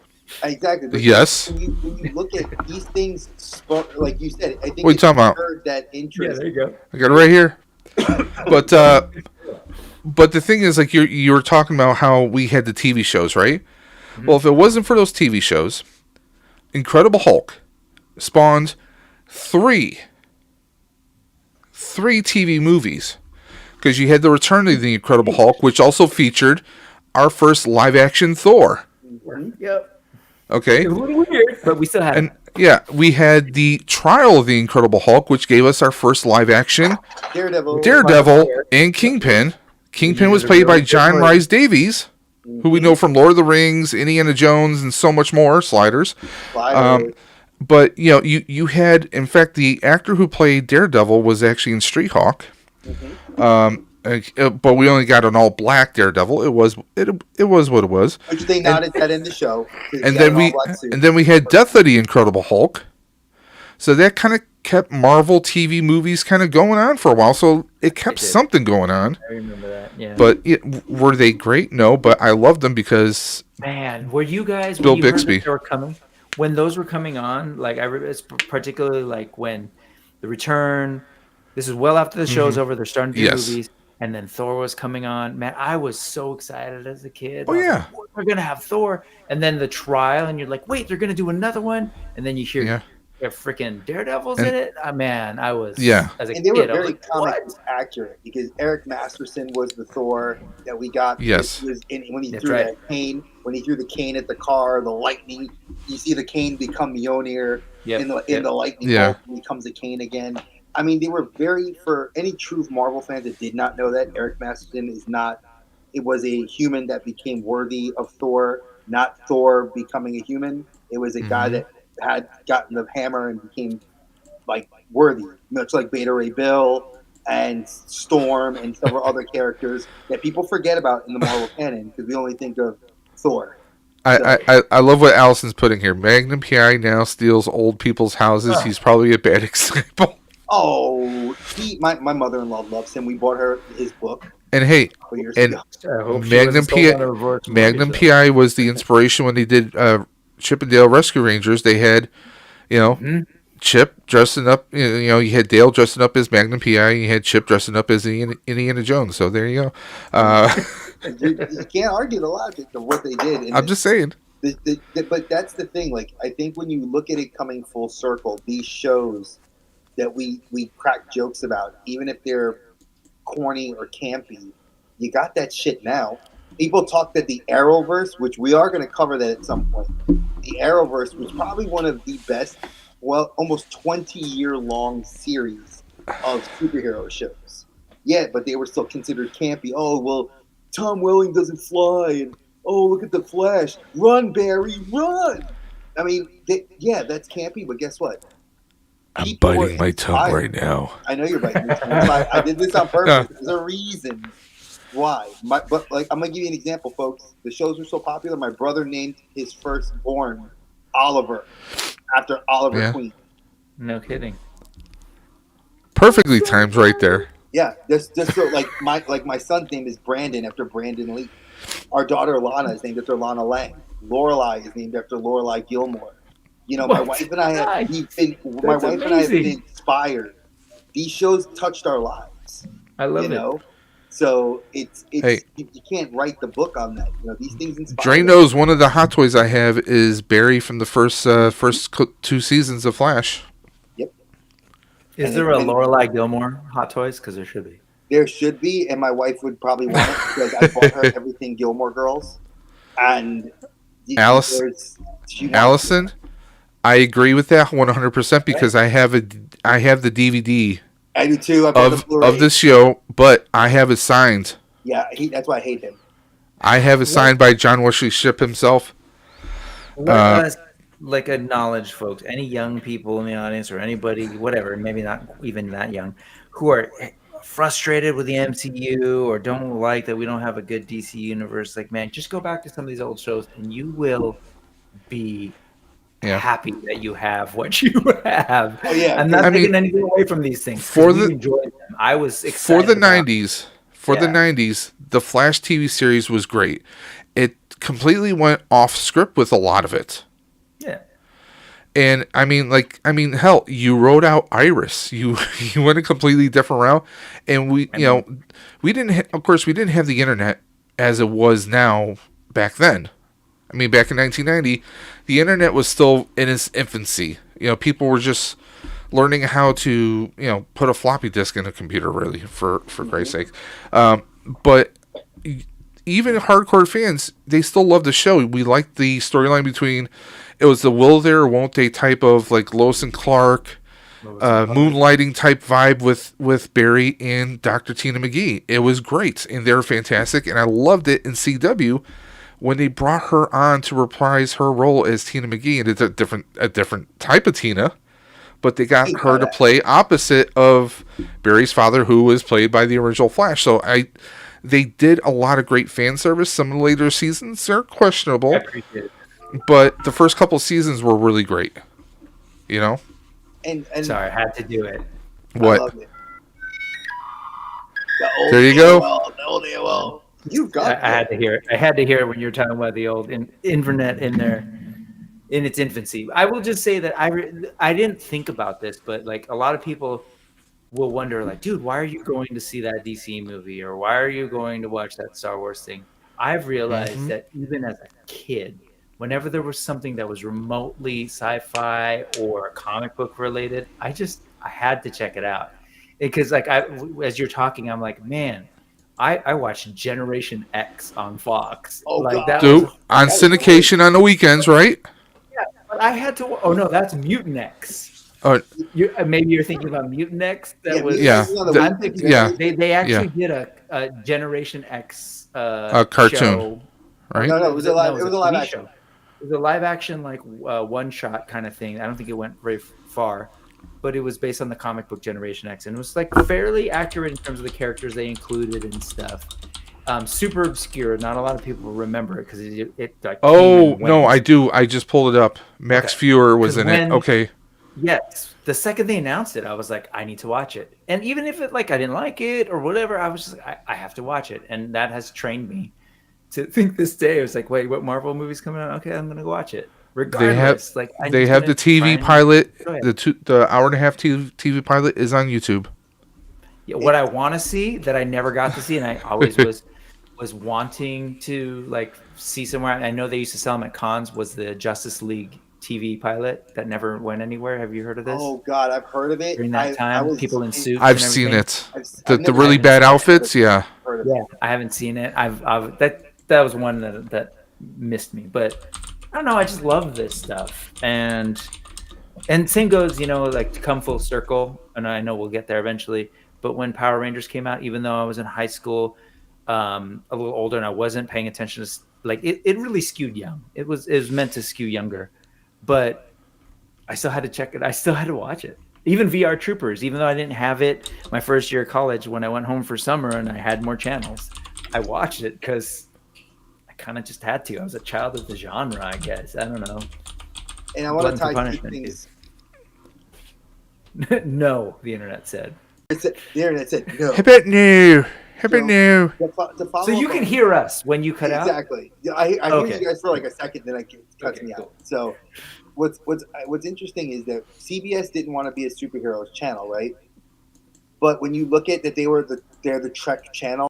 Exactly. But yes. When you look at these things, like you said, I think what are you talking about? That interest. Yeah, there you go. I got it right here. But the thing is, like you were talking about how we had the TV shows, right? Mm-hmm. Well, if it wasn't for those TV shows, Incredible Hulk spawned three TV movies. Because you had the Return of the Incredible Hulk, which also featured our first live-action Thor. Yep. Okay. It was a little weird, but we still had it. Yeah, we had the Trial of the Incredible Hulk, which gave us our first live-action Daredevil and Kingpin. Kingpin was played by John Rhys Davies, who we know from Lord of the Rings, Indiana Jones, and so much more, Sliders. But, you had, in fact, the actor who played Daredevil was actually in Street Hawk. But we only got an all-black Daredevil. It was what it was. Which they nodded that in the show. And then we had Death of the Incredible Hulk. So that kind of kept Marvel TV movies kind of going on for a while. So it kept something going on. I remember that. Yeah. But were they great? No, but I loved them because man, were you guys Bill when you heard Bixby. that they were coming? When those were coming on, like it's particularly like when the Return. This is well after the show's over. They're starting to do movies, and then Thor was coming on. Man, I was so excited as a kid. Oh yeah, like, we're gonna have Thor, and then the trial, and you're like, wait, they're gonna do another one, and then you hear freaking Daredevil's in it. Man, I was as a and kid. they were very like, comic accurate because Eric Masterson was the Thor that we got. Yes, when he threw that cane, when he threw the cane at the car, the lightning. You see the cane become Mjolnir in the lightning bolt, and becomes a cane again. I mean, they were for any true Marvel fans that did not know that, Eric Masterson is not, it was a human that became worthy of Thor, not Thor becoming a human. It was a guy that had gotten the hammer and became, like, worthy, much like Beta Ray Bill and Storm and several other characters that people forget about in the Marvel canon because we only think of Thor. I love what Allison's putting here. Magnum PI now steals old people's houses. He's probably a bad example. Oh, my mother-in-law loves him. We bought her his book. And hey, and Magnum PI was the inspiration when they did Chip and Dale Rescue Rangers. They had, Chip dressing up. You had Dale dressing up as Magnum PI. You had Chip dressing up as Indiana Jones. So there you go. You can't argue the logic of what they did. I'm just saying. But that's the thing. Like, I think when you look at it coming full circle, these shows that we crack jokes about, even if they're corny or campy, you got that shit now. People talk that the Arrowverse, which we are going to cover that at some point, the Arrowverse was probably one of the best, almost 20-year-long series of superhero shows. Yeah, but they were still considered campy. Oh, well, Tom Welling doesn't fly, and oh, look at the Flash. Run, Barry, run! I mean, that's campy, but guess what? I'm biting my tongue right now. I know you're biting your tongue. I did this on purpose. There's a reason why. But I'm going to give you an example, folks. The shows were so popular, my brother named his firstborn Oliver after Oliver Queen. No kidding. Perfectly timed right there. Yeah, just so my son's name is Brandon after Brandon Lee. Our daughter Lana is named after Lana Lang. Lorelai is named after Lorelai Gilmore. My wife and I have been inspired. These shows touched our lives. I love it. So it's you can't write the book on that. These things inspire. Dre knows one of the hot toys I have is Barry from the first 2 seasons of Flash. Yep. Is there a Lorelai Gilmore hot toys? Because there should be. There should be, and my wife would probably want it because I bought her everything Gilmore Girls. And Allison, I agree with that 100% because I have the DVD. I do too. Of the show, but I have it signed. Yeah, that's why I hate him. I have it signed by John Wesley Shipp himself. Acknowledge, folks, any young people in the audience or anybody, whatever, maybe not even that young, who are frustrated with the MCU or don't like that we don't have a good DC universe. Like, man, just go back to some of these old shows and you will be happy that you have what you have. Oh yeah, I'm not taking anything away from these things. We enjoyed them. I was excited for the 90s. For the 90s, the Flash TV series was great. It completely went off script with a lot of it. Yeah. And hell, you wrote out Iris. You went a completely different route, and we didn't have the internet as it was now back then. I mean, back in 1990, the internet was still in its infancy. People were just learning how to, put a floppy disk in a computer, really, for Christ's sake. But even hardcore fans, they still love the show. We liked the storyline between, it was the will they or won't they type of like Lois and Clark, moonlighting type vibe with Barry and Dr. Tina McGee. It was great, and they were fantastic, and I loved it in CW when they brought her on to reprise her role as Tina McGee, and it's a different type of Tina, but they got her to play opposite of Barry's father, who was played by the original Flash. So they did a lot of great fan service. Some of the later seasons are questionable, but the first couple seasons were really great. And Sorry, I had to do it. I What? love it. The old There you go. AOL, the old AOL. You got I had to hear it. I had to hear it when you were talking about the old internet in its infancy. I will just say that I didn't think about this, but like a lot of people will wonder, like, dude, why are you going to see that DC movie, or why are you going to watch that Star Wars thing? I've realized that even as a kid, whenever there was something that was remotely sci-fi or comic book related, I had to check it out. Because like as you're talking, I'm like, man, I watched Generation X on Fox. Oh, like God. that Do was on syndication on the weekends, right? but I had to. Oh no, that's Mutant X. Oh, Maybe you're thinking about Mutant X. That was. Yeah. I'm thinking. Yeah. They actually did a Generation X cartoon, show. right? No, it was a live TV action. show. It was a live action, like one shot kind of thing. I don't think it went very far, but it was based on the comic book Generation X, and it was like fairly accurate in terms of the characters they included and stuff. Super obscure. Not a lot of people remember it because it like. Oh no, I do. I just pulled it up. Max Fuhrer was in it. Okay. Yes, the second they announced it, I was like, I need to watch it. And even if I didn't like it or whatever, I was just like, I have to watch it. And that has trained me to think this day. I was like, wait, what Marvel movie's coming out? Okay, I'm gonna go watch it. Regardless, they have the TV pilot. The hour and a half TV pilot is on YouTube. Yeah, what I want to see that I never got to see, and I always was wanting to like see somewhere. I know they used to sell them at cons. Was the Justice League TV pilot that never went anywhere? Have you heard of this? Oh God, I've heard of it. During that time, people in suits. I've and seen it. I've The really bad outfits. Yeah. Yeah, I haven't seen it. That was one that missed me. But I don't know. I just love this stuff, and same goes, like to come full circle. And I know we'll get there eventually. But when Power Rangers came out, even though I was in high school, a little older, and I wasn't paying attention to like it really skewed young. It was meant to skew younger, but I still had to check it. I still had to watch it. Even VR Troopers, even though I didn't have it my first year of college, when I went home for summer and I had more channels, I watched it because I kind of just had to. I was a child of the genre, I guess. I don't know. And I want to tie two things. No, the internet said. The internet said no. How about new? How about new? So you can hear us when you cut out? Exactly. Yeah, I hear you guys for like a second, then it cuts me out. So what's interesting is that CBS didn't want to be a superheroes channel, right? But when you look at that, they're the Trek channel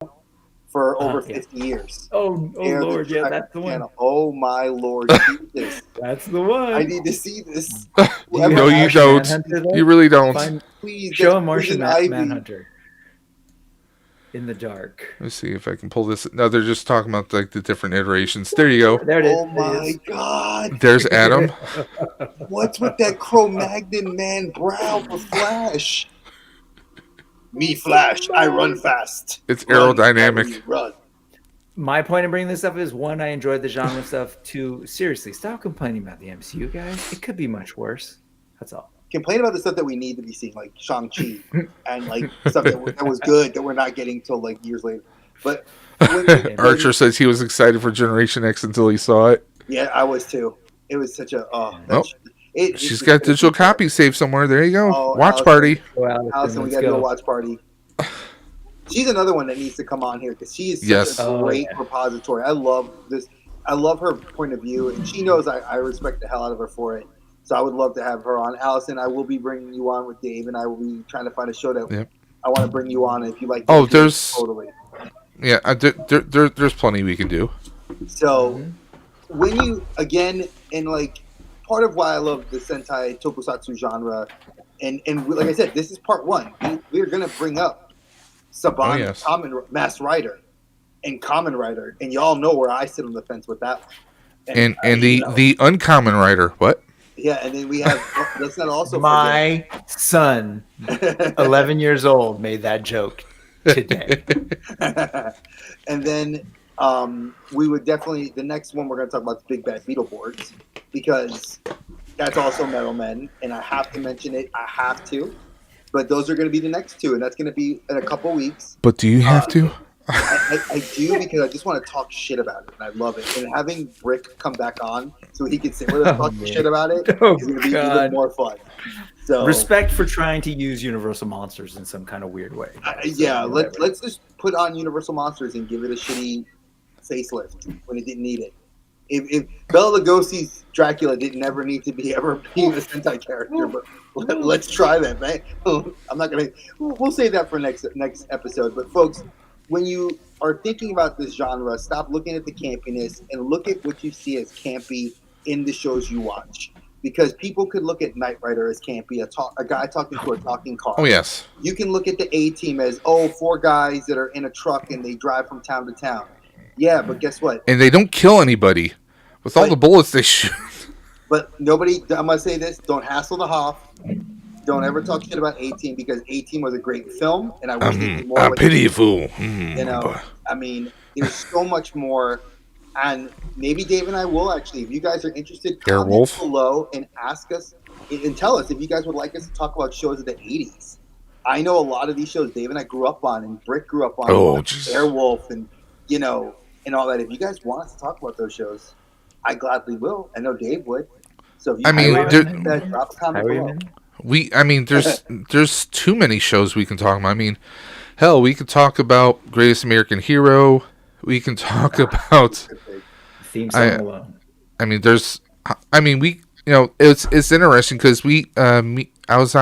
for over 50 years. Oh Lord, yeah, that's the one. Oh my Lord, Jesus. That's the one. I need to see this. No, you don't. You really don't. Please show a Martian Manhunter in the dark. Let's see if I can pull this. No, they're just talking about like the different iterations. There you go. There it is. Oh my God. There's Adam. What's with that Cro-Magnon man brow for Flash? Me, Flash. I run fast. It's aerodynamic. Run. My point in bringing this up is, one, I enjoyed the genre stuff. Two, seriously, stop complaining about the MCU, guys. It could be much worse. That's all. Complain about the stuff that we need to be seeing, like Shang-Chi, and like stuff that was good that we're not getting till like years later. But Archer says he was excited for Generation X until he saw it. Yeah, I was too. It was such a she's got digital copies saved somewhere. There you go. Watch Allison, party. Allison, we got to do a watch party. She's another one that needs to come on here because she is such a great repository. I love this. I love her point of view, and she knows I respect the hell out of her for it. So I would love to have her on. Allison, I will be bringing you on with Dave, and I will be trying to find a show that I want to bring you on. If you like, there's totally. Yeah, there's plenty we can do. So when you again, and like part of why I love the Sentai Tokusatsu genre, and like I said, this is part one. We're gonna bring up Saban, Common Mass Rider, and Common Rider, and y'all know where I sit on the fence with that one. And the Uncommon Rider, what? Yeah, and then we have. Let's not also my son, 11 years old, made that joke today. And then we would definitely the next one we're going to talk about the Big Bad Beetleborgs because that's also Metal Men, and I have to mention it. I have to, but those are going to be the next two, and that's going to be in a couple weeks. But do you have to? I do because I just want to talk shit about it, and I love it. And having Brick come back on so he can sit with us Oh, talking man. shit about it Oh, is going to be even God. more fun. So Respect for trying to use Universal Monsters in some kind of weird way. guys. So, yeah, whatever. let's just put on Universal Monsters and give it a shitty facelift when it didn't need it. If Bela Lugosi's Dracula didn't ever need to be ever be a Sentai character, but let's try that, man. I'm not gonna. We'll save that for next episode. But folks, when you are thinking about this genre, stop looking at the campiness and look at what you see as campy in the shows you watch. Because people could look at Knight Rider as campy, a guy talking to a talking car. Oh yes. You can look at the A Team as four guys that are in a truck and they drive from town to town. Yeah, but guess what? And they don't kill anybody with all the bullets they shoot. But nobody, I'm going to say this, don't hassle the Hoff. Don't ever talk shit about A-Team because A-Team was a great film, and I wish they did more. A pity fool. You know, I mean, there's so much more, and maybe Dave and I will actually, if you guys are interested, comment Airwolf. below and ask us, and tell us if you guys would like us to talk about shows of the 80s. I know a lot of these shows Dave and I grew up on, and Brick grew up on, Airwolf, and, you know, and all that. If you guys want us to talk about those shows, I gladly will. I know Dave would. So if you drop a comment below. There's too many shows we can talk about. I mean, hell, we could talk about Greatest American Hero. We can talk about theme song alone. It's interesting because I was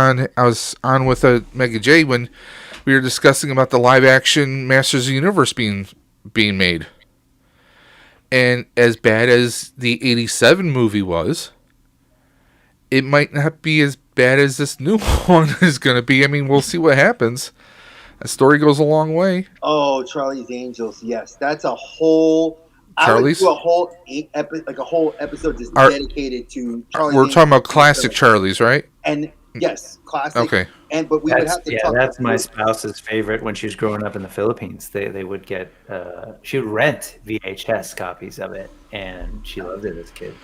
on with Mega J when we were discussing about the live action Masters of the Universe being made. And as bad as the 87 movie was, it might not be as bad as this new one is going to be. I mean, we'll see what happens. A story goes a long way. Oh, Charlie's Angels. Yes, that's a whole. Charlie's? I would do a whole episode just dedicated to Charlie's. We're talking about classic Charlie's, right? And yes, classic. Okay. But we would have to talk. That's my spouse's favorite. When she was growing up in the Philippines, they would get she would rent VHS copies of it, and she loved it as a kid.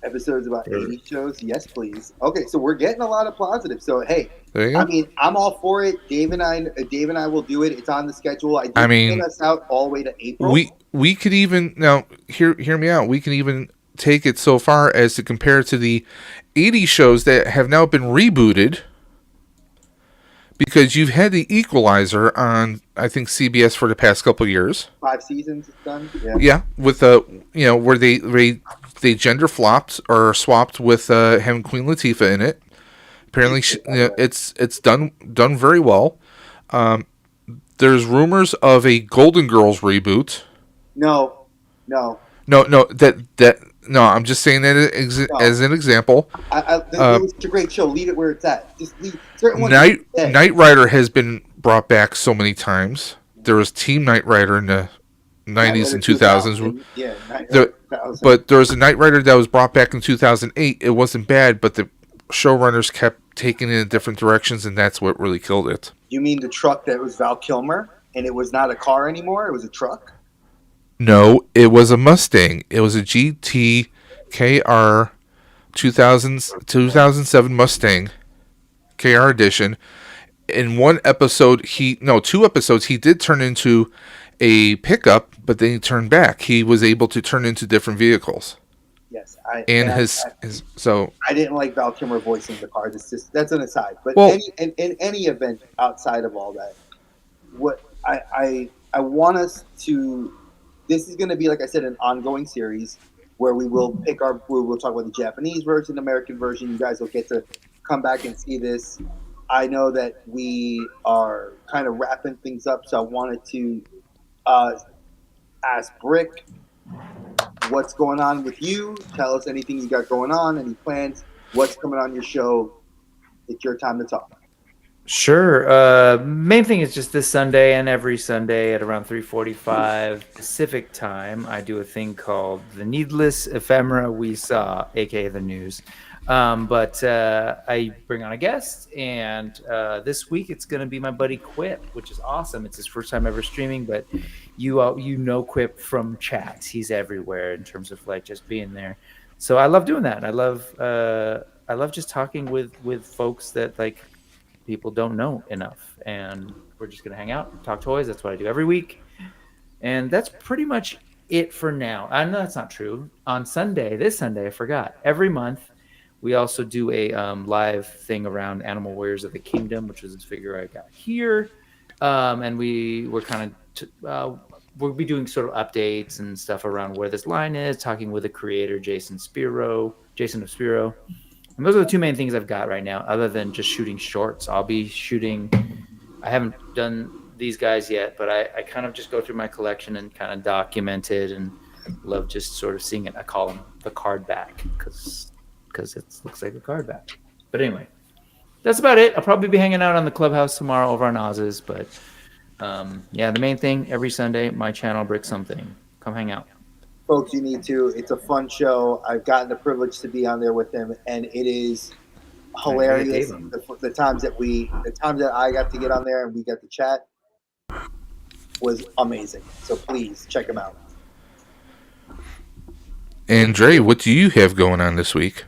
Episodes about 80 shows, yes, please. Okay, so we're getting a lot of positive. So hey, I mean, I'm all for it. Dave and I will do it. It's on the schedule. I mean, us out all the way to April. We could even now hear me out. We can even take it so far as to compare to the 80 shows that have now been rebooted. Because you've had the Equalizer on, I think, CBS for the past couple of years. 5 seasons it's done. Yeah, with where they gender flopped or swapped with having Queen Latifah in it. Apparently, it's done very well. There's rumors of a Golden Girls reboot. No. No, I'm just saying that as an example. It's a great show. Leave it where it's at. Just leave certain ones. Knight Rider has been brought back so many times. There was Team Knight Rider in the 90s and 2000s. Yeah, but there was a Knight Rider that was brought back in 2008. It wasn't bad, but the showrunners kept taking it in different directions, and that's what really killed it. You mean the truck that was Val Kilmer, and it was not a car anymore? It was a truck? No, it was a Mustang. It was a GT KR 2007 Mustang KR edition. In 2 episodes, he did turn into a pickup, but then he turned back. He was able to turn into different vehicles. Yes, I didn't like Val Kilmer voicing the car. That's an aside. But in any event outside of all that, what I want us to. This is going to be, like I said, an ongoing series where we will talk about the Japanese version, American version. You guys will get to come back and see this. I know that we are kind of wrapping things up, so I wanted to ask Brick, what's going on with you? Tell us anything you got going on, any plans, what's coming on your show. It's your time to talk. Sure. Main thing is just this Sunday and every Sunday at around 3:45 Pacific time, I do a thing called The Needless Ephemera We Saw, aka the news. But I bring on a guest, and this week it's going to be my buddy Quip, which is awesome. It's his first time ever streaming, but you know Quip from chats. He's everywhere in terms of like just being there. So I love doing that. I love just talking with folks that like people don't know enough. And we're just gonna hang out, talk toys. That's what I do every week, and that's pretty much it for now. I know that's not true. On Sunday, this Sunday, I forgot. Every month, we also do a live thing around Animal Warriors of the Kingdom, which is this figure I got here, and we're kind of we'll be doing sort of updates and stuff around where this line is, talking with the creator, Jason of Spiro. And those are the two main things I've got right now, other than just shooting shorts. I'll be shooting. I haven't done these guys yet, but I kind of just go through my collection and kind of document it, and love just sort of seeing it. I call them the card back because it looks like a card back. But anyway, that's about it. I'll probably be hanging out on the clubhouse tomorrow over on Oz's, but yeah, the main thing every Sunday, my channel, Brick Something. Come hang out. Folks, you need to. It's a fun show. I've gotten the privilege to be on there with him, and it is hilarious. The times that I got to get on there and we got to chat was amazing. So please check him out. And Dre, what do you have going on this week?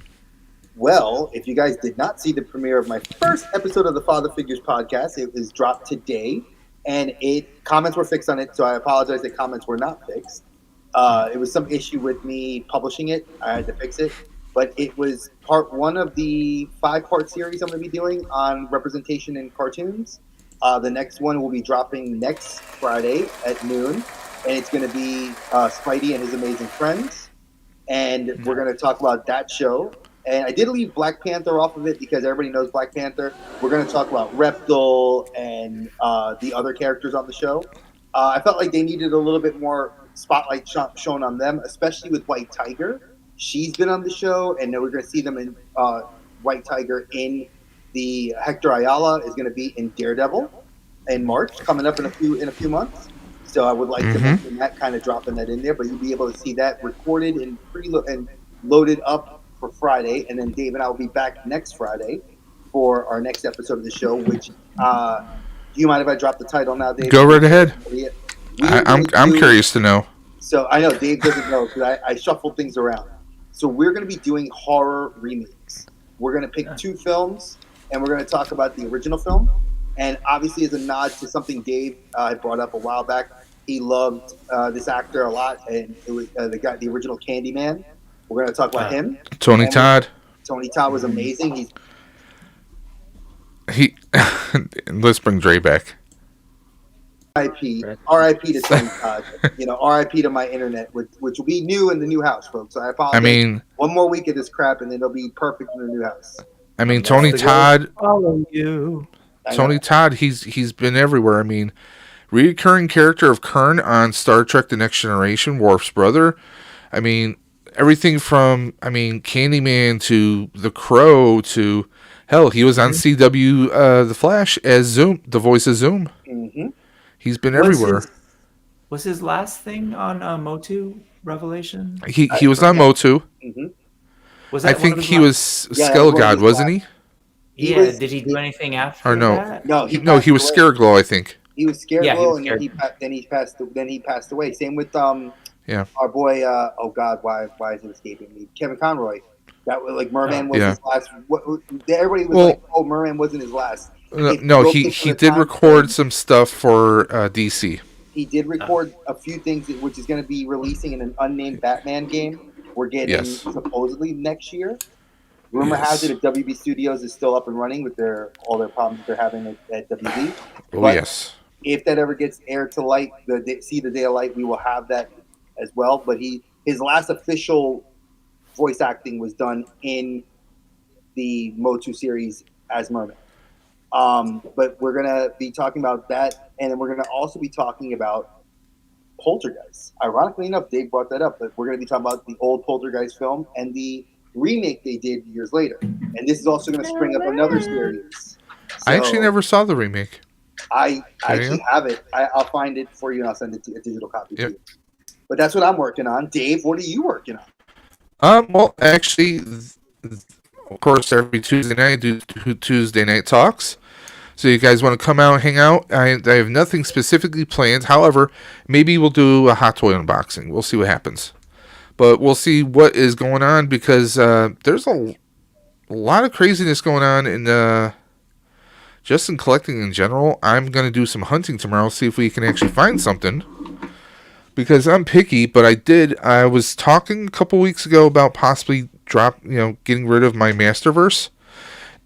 Well, if you guys did not see the premiere of my first episode of the Father Figures podcast, it was dropped today, and comments were fixed on it, so I apologize that comments were not fixed. It was some issue with me publishing it. I had to fix it. But it was part 1 of the 5-part series I'm going to be doing on representation in cartoons. The next one will be dropping next Friday at noon. And it's going to be Spidey and His Amazing Friends. And we're going to talk about that show. And I did leave Black Panther off of it because everybody knows Black Panther. We're going to talk about Reptile and the other characters on the show. I felt like they needed a little bit more spotlight shown on them, especially with White Tiger. She's been on the show, and then we're going to see them in White Tiger in the Hector Ayala is going to be in Daredevil in March, coming up in a few months. So I would like to mention that, kind of dropping that in there, but you'll be able to see that recorded and and loaded up for Friday, and then Dave and I will be back next Friday for our next episode of the show. Which, do you mind if I drop the title now, Dave? Go right ahead. I'm curious to know. So I know Dave doesn't know because I shuffled things around. So we're going to be doing horror remakes. We're going to pick 2 films, and we're going to talk about the original film. And obviously, as a nod to something Dave had brought up a while back, he loved this actor a lot, and it was the original Candyman. We're going to talk about him. Tony Todd. Tony Todd was amazing. Let's bring Dre back. R.I.P. to Tony Todd. R.I.P. to my internet, which will be new in the new house, folks. So I apologize. I mean, one more week of this crap, and then it'll be perfect in the new house. I mean, Tony Todd. Follow you. Tony Todd. He's been everywhere. I mean, recurring character of Kern on Star Trek: The Next Generation, Worf's brother. I mean, everything from Candyman to The Crow to hell, he was on CW The Flash as Zoom, the voice of Zoom. Mm-hmm. He's been everywhere. Was his last thing on Motu Revelation? He was on Motu. Mm-hmm. I think he was Skull God, wasn't he? Yeah. Did he do anything after that? No, he was Scareglow, I think. He was Scareglow, and then he passed away. Same with our boy. Oh God, why is it escaping me? Kevin Conroy. That was like Merman was his last. Everybody was like, "Oh, Merman wasn't his last." No, he did record some stuff for DC. He did record a few things, which is going to be releasing in an unnamed Batman game. We're getting supposedly next year. Rumor has it if WB Studios is still up and running with all their problems they're having at WB. If that ever gets aired to light, the day of light, we will have that as well. But his last official voice acting was done in the Motu series as Merman. But we're going to be talking about that, and then we're going to also be talking about Poltergeist. Ironically enough, Dave brought that up, but we're going to be talking about the old Poltergeist film and the remake they did years later. And this is also going to spring up another series. So, I actually never saw the remake. I actually have it. I'll find it for you, and I'll send it to a digital copy to you. But that's what I'm working on. Dave, what are you working on? Well, actually, of course, every Tuesday night I do Tuesday night talks. So you guys want to come out and hang out? I have nothing specifically planned. However, maybe we'll do a hot toy unboxing. We'll see what happens. But we'll see what is going on because there's a lot of craziness going on in just in collecting in general, I'm going to do some hunting tomorrow, see if we can actually find something. Because I'm picky, but I was talking a couple weeks ago about possibly getting rid of my Masterverse.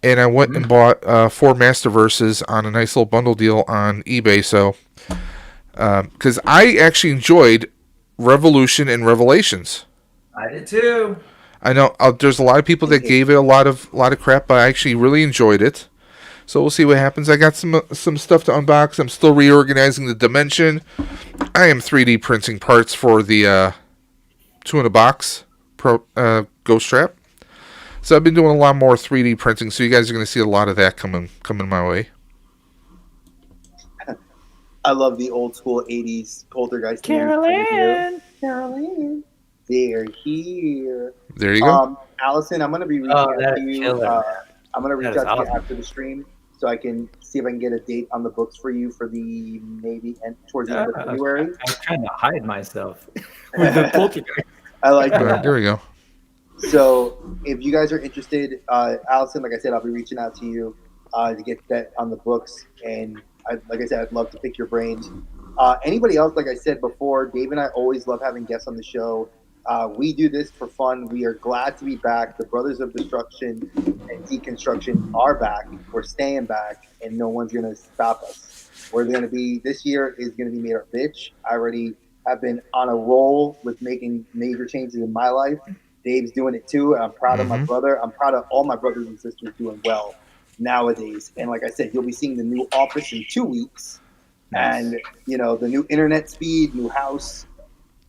And I went and bought 4 Masterverses on a nice little bundle deal on eBay. So, because I actually enjoyed Revolution and Revelations. I did too. I know there's a lot of people that gave it a lot of crap, but I actually really enjoyed it. So we'll see what happens. I got some stuff to unbox. I'm still reorganizing the dimension. I am 3D printing parts for the 2-in-a-box ghost trap. So I've been doing a lot more 3D printing. So you guys are going to see a lot of that coming my way. I love the old school 80s poltergeist. Carolyn. They're here. There you go. Allison, I'm going to be reaching out to you. I'm going to reach out to you after the stream so I can see if I can get a date on the books for you for the towards the end of February. I was trying to hide myself with the poltergeist. I like that. There we go. So if you guys are interested, Allison, like I said, I'll be reaching out to you to get that on the books. And like I said, I'd love to pick your brains. Anybody else, like I said before, Dave and I always love having guests on the show. We do this for fun. We are glad to be back. The Brothers of Destruction and Deconstruction are back. We're staying back, and no one's going to stop us. We're going to be, this year is going to be made our bitch. I already have been on a roll with making major changes in my life. Dave's doing it too. I'm proud of my brother. I'm proud of all my brothers and sisters doing well nowadays. And like I said, you'll be seeing the new office in 2 weeks. And, the new internet speed, new house.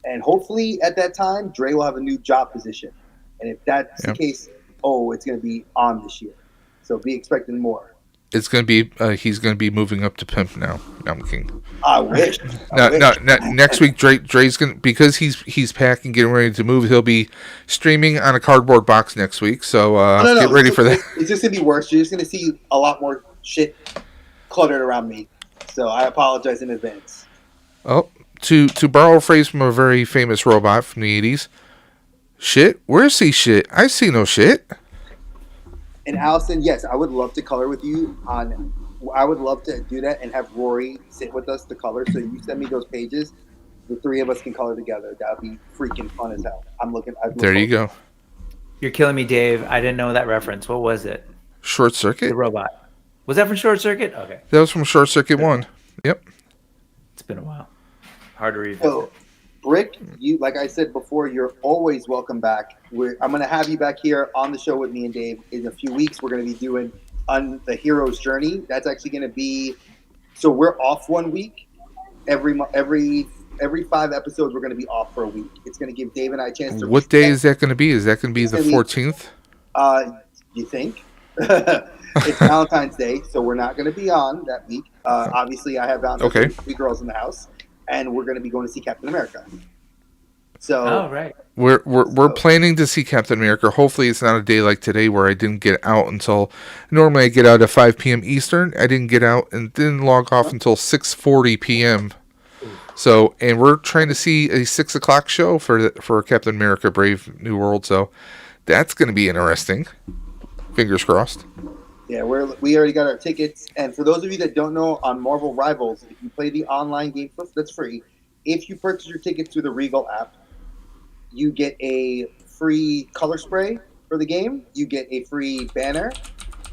And hopefully at that time, Dre will have a new job position. And if that's the case, it's going to be on this year. So be expecting more. It's going to be, he's going to be moving up to pimp now. No, I'm kidding. I wish. No, next week, Dre's going to, because he's packing, getting ready to move, he'll be streaming on a cardboard box next week. So get ready for that. It's just going to be worse. You're just going to see a lot more shit cluttered around me. So I apologize in advance. Oh. To borrow a phrase from a very famous robot from the 80s, shit? Where's he shit? I see no shit. And Allison, yes, I would love to color with you I would love to do that and have Rory sit with us to color. So you send me those pages, the 3 of us can color together. That would be freaking fun as hell. There you go. You're killing me, Dave. I didn't know that reference. What was it? Short Circuit? The robot. Was that from Short Circuit? Okay. That was from Short Circuit 1. Yep. It's been a while. Hard to revisit. So, Brick, you, like I said before, you're always welcome back. I'm going to have you back here on the show with me and Dave in a few weeks. We're going to be doing on the hero's journey. That's actually going to be, so we're off 1 week. Every 5 episodes, we're going to be off for a week. It's going to give Dave and I a chance to. What day is that going to be? Is that going to be the 14th? You think? It's Valentine's Day, so we're not going to be on that week. Obviously, I have Valentine's Day with 3 girls in the house. And we're going to be going to see Captain America. So, right. We're planning to see Captain America. Hopefully, it's not a day like today where I didn't get out until. Normally, I get out at 5 p.m. Eastern. I didn't get out and didn't log off until 6:40 p.m. So, and we're trying to see a 6 o'clock show for Captain America: Brave New World. So, that's going to be interesting. Fingers crossed. Yeah, we already got our tickets. And for those of you that don't know, on Marvel Rivals, if you play the online game, that's free. If you purchase your tickets through the Regal app, you get a free color spray for the game. You get a free banner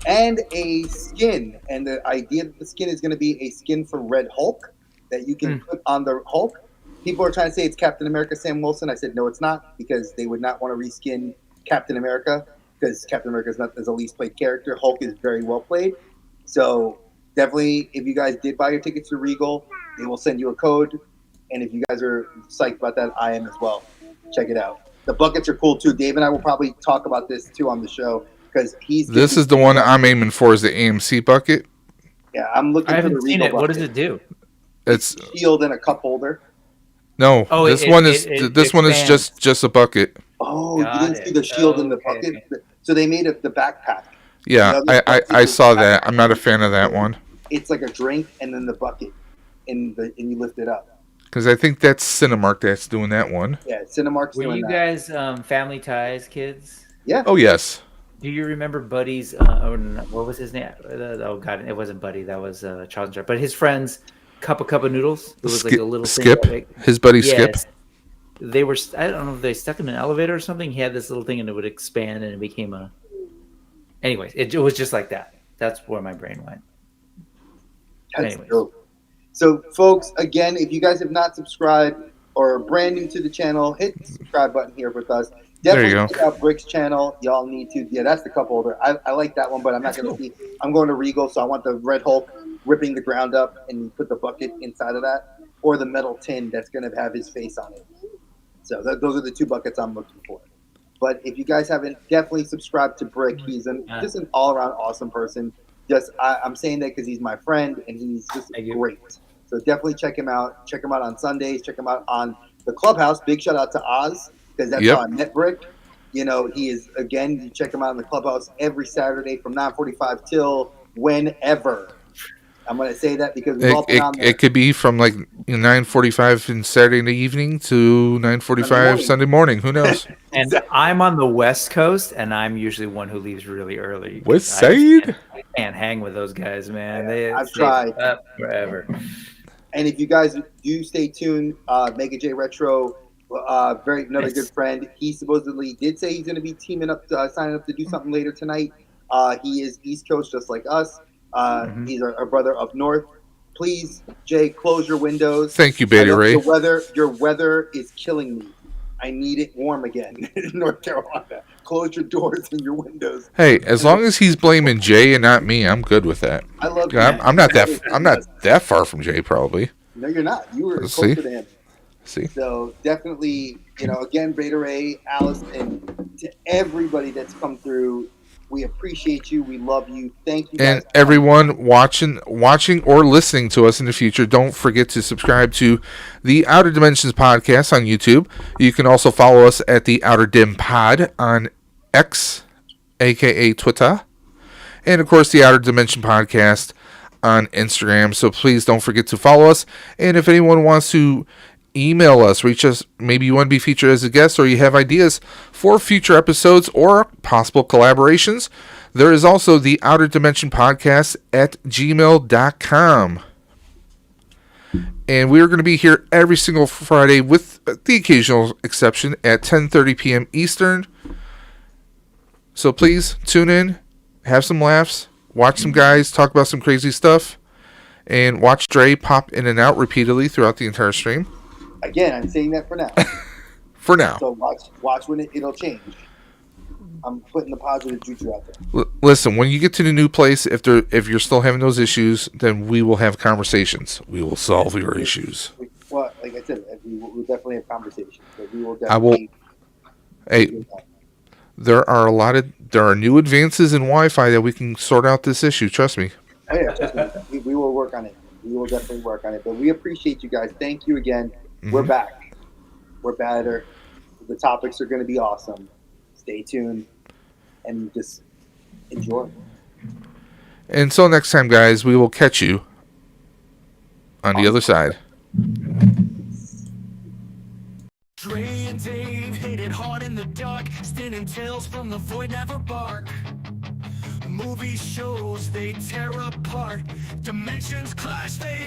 and a skin. And the idea that the skin is going to be a skin from Red Hulk that you can put on the Hulk. People are trying to say it's Captain America Sam Wilson. I said, no, it's not, because they would not want to reskin Captain America. Because Captain America is not the least played character. Hulk is very well played. So definitely, if you guys did buy your tickets to Regal, they will send you a code. And if you guys are psyched about that, I am as well. Check it out. The buckets are cool too. Dave and I will probably talk about this too on the show because This is the one I'm aiming for, is the AMC bucket. Yeah, I'm looking. I haven't for the seen Regal it. bucket. What does it do? It's shield and a cup holder. No, this one is just a bucket. Oh, you didn't see the shield in the bucket? Okay. So they made the backpack. Yeah, I saw that. I'm not a fan of that one. It's like a drink and then the bucket, and you lift it up. Because I think that's Cinemark that's doing that one. Yeah, Cinemark's doing that. Were you guys Family Ties kids? Yeah. Oh, yes. Do you remember Buddy's? What was his name? Oh God, it wasn't Buddy. That was Charles. But his friend's cup of noodles. It was like a little thing. Skip, his buddy Skip. Yes, they were. I don't know if they stuck in an elevator or something. He had this little thing, and it would expand, and it became a. Anyways, it was just like that. That's where my brain went. That's dope. So, folks, again, if you guys have not subscribed or are brand new to the channel, hit the subscribe button here with us. Definitely check out Brick's channel. Y'all need to. Yeah, that's the cup holder. I like that one, but I'm not going to see. I'm going to Regal, so I want the Red Hulk ripping the ground up and put the bucket inside of that, or the metal tin that's going to have his face on it. So those are the two buckets I'm looking for. But if you guys haven't, definitely subscribe to Brick. He's just an all-around awesome person. I'm saying that because he's my friend and he's just great. So definitely check him out. Check him out on Sundays. Check him out on the Clubhouse. Big shout out to Oz because that's how I met Brick. You know, he is, again, you check him out in the Clubhouse every Saturday from 9:45 till whenever. I'm going to say that because we've all been on there. It could be from like 9:45 in Saturday in the evening to 9:45 Sunday morning. Who knows? And I'm on the West Coast, and I'm usually one who leaves really early. West Side? I can't hang with those guys, man. I've tried. Up forever. And if you guys do stay tuned, Mega J Retro, another good friend. He supposedly did say he's going to be signing up to do something later tonight. He is East Coast just like us. He's our brother up north. Please, Jay, close your windows. Thank you, Betty Ray. Your weather is killing me. I need it warm again in North Carolina. Close your doors and your windows. Hey, as long as he's blaming Jay and not me, I'm good with that. I love. I'm not that far from Jay, probably. No, you're not. You were closer to him. See. So definitely, again, Beta Ray, Alice, and to everybody that's come through. We appreciate you. We love you. Thank you guys. And everyone watching or listening to us in the future, don't forget to subscribe to the Outer Dimensions podcast on YouTube. You can also follow us at the Outer Dim Pod on X, aka Twitter. And of course, the Outer Dimension podcast on Instagram. So please don't forget to follow us. And if anyone wants to email us, reach us, maybe you want to be featured as a guest or you have ideas for future episodes or possible collaborations, there is also the Outer Dimension Podcast at gmail.com. And we are going to be here every single Friday with the occasional exception at 10:30 p.m. Eastern. So please tune in, have some laughs, watch some guys talk about some crazy stuff, and watch Dre pop in and out repeatedly throughout the entire stream. Again, I'm saying that for now. For now. So watch when it'll change. I'm putting the positive juju out there. Listen, when you get to the new place, if you're still having those issues, then we will have conversations. We will solve your issues. Well, like I said, we'll definitely have conversations. But we will definitely. Hey, there are new advances in Wi-Fi that we can sort out this issue. Trust me. Oh, yeah, trust me. We will work on it. We will definitely work on it. But we appreciate you guys. Thank you again. Mm-hmm. We're back. We're better. The topics are going to be awesome. Stay tuned and just enjoy. Until next time, guys, we will catch you on the other side. Dre and Dave hit it hard in the dark, spinning tales from the void, never bark. Movie shows, they tear apart. Dimensions clash, they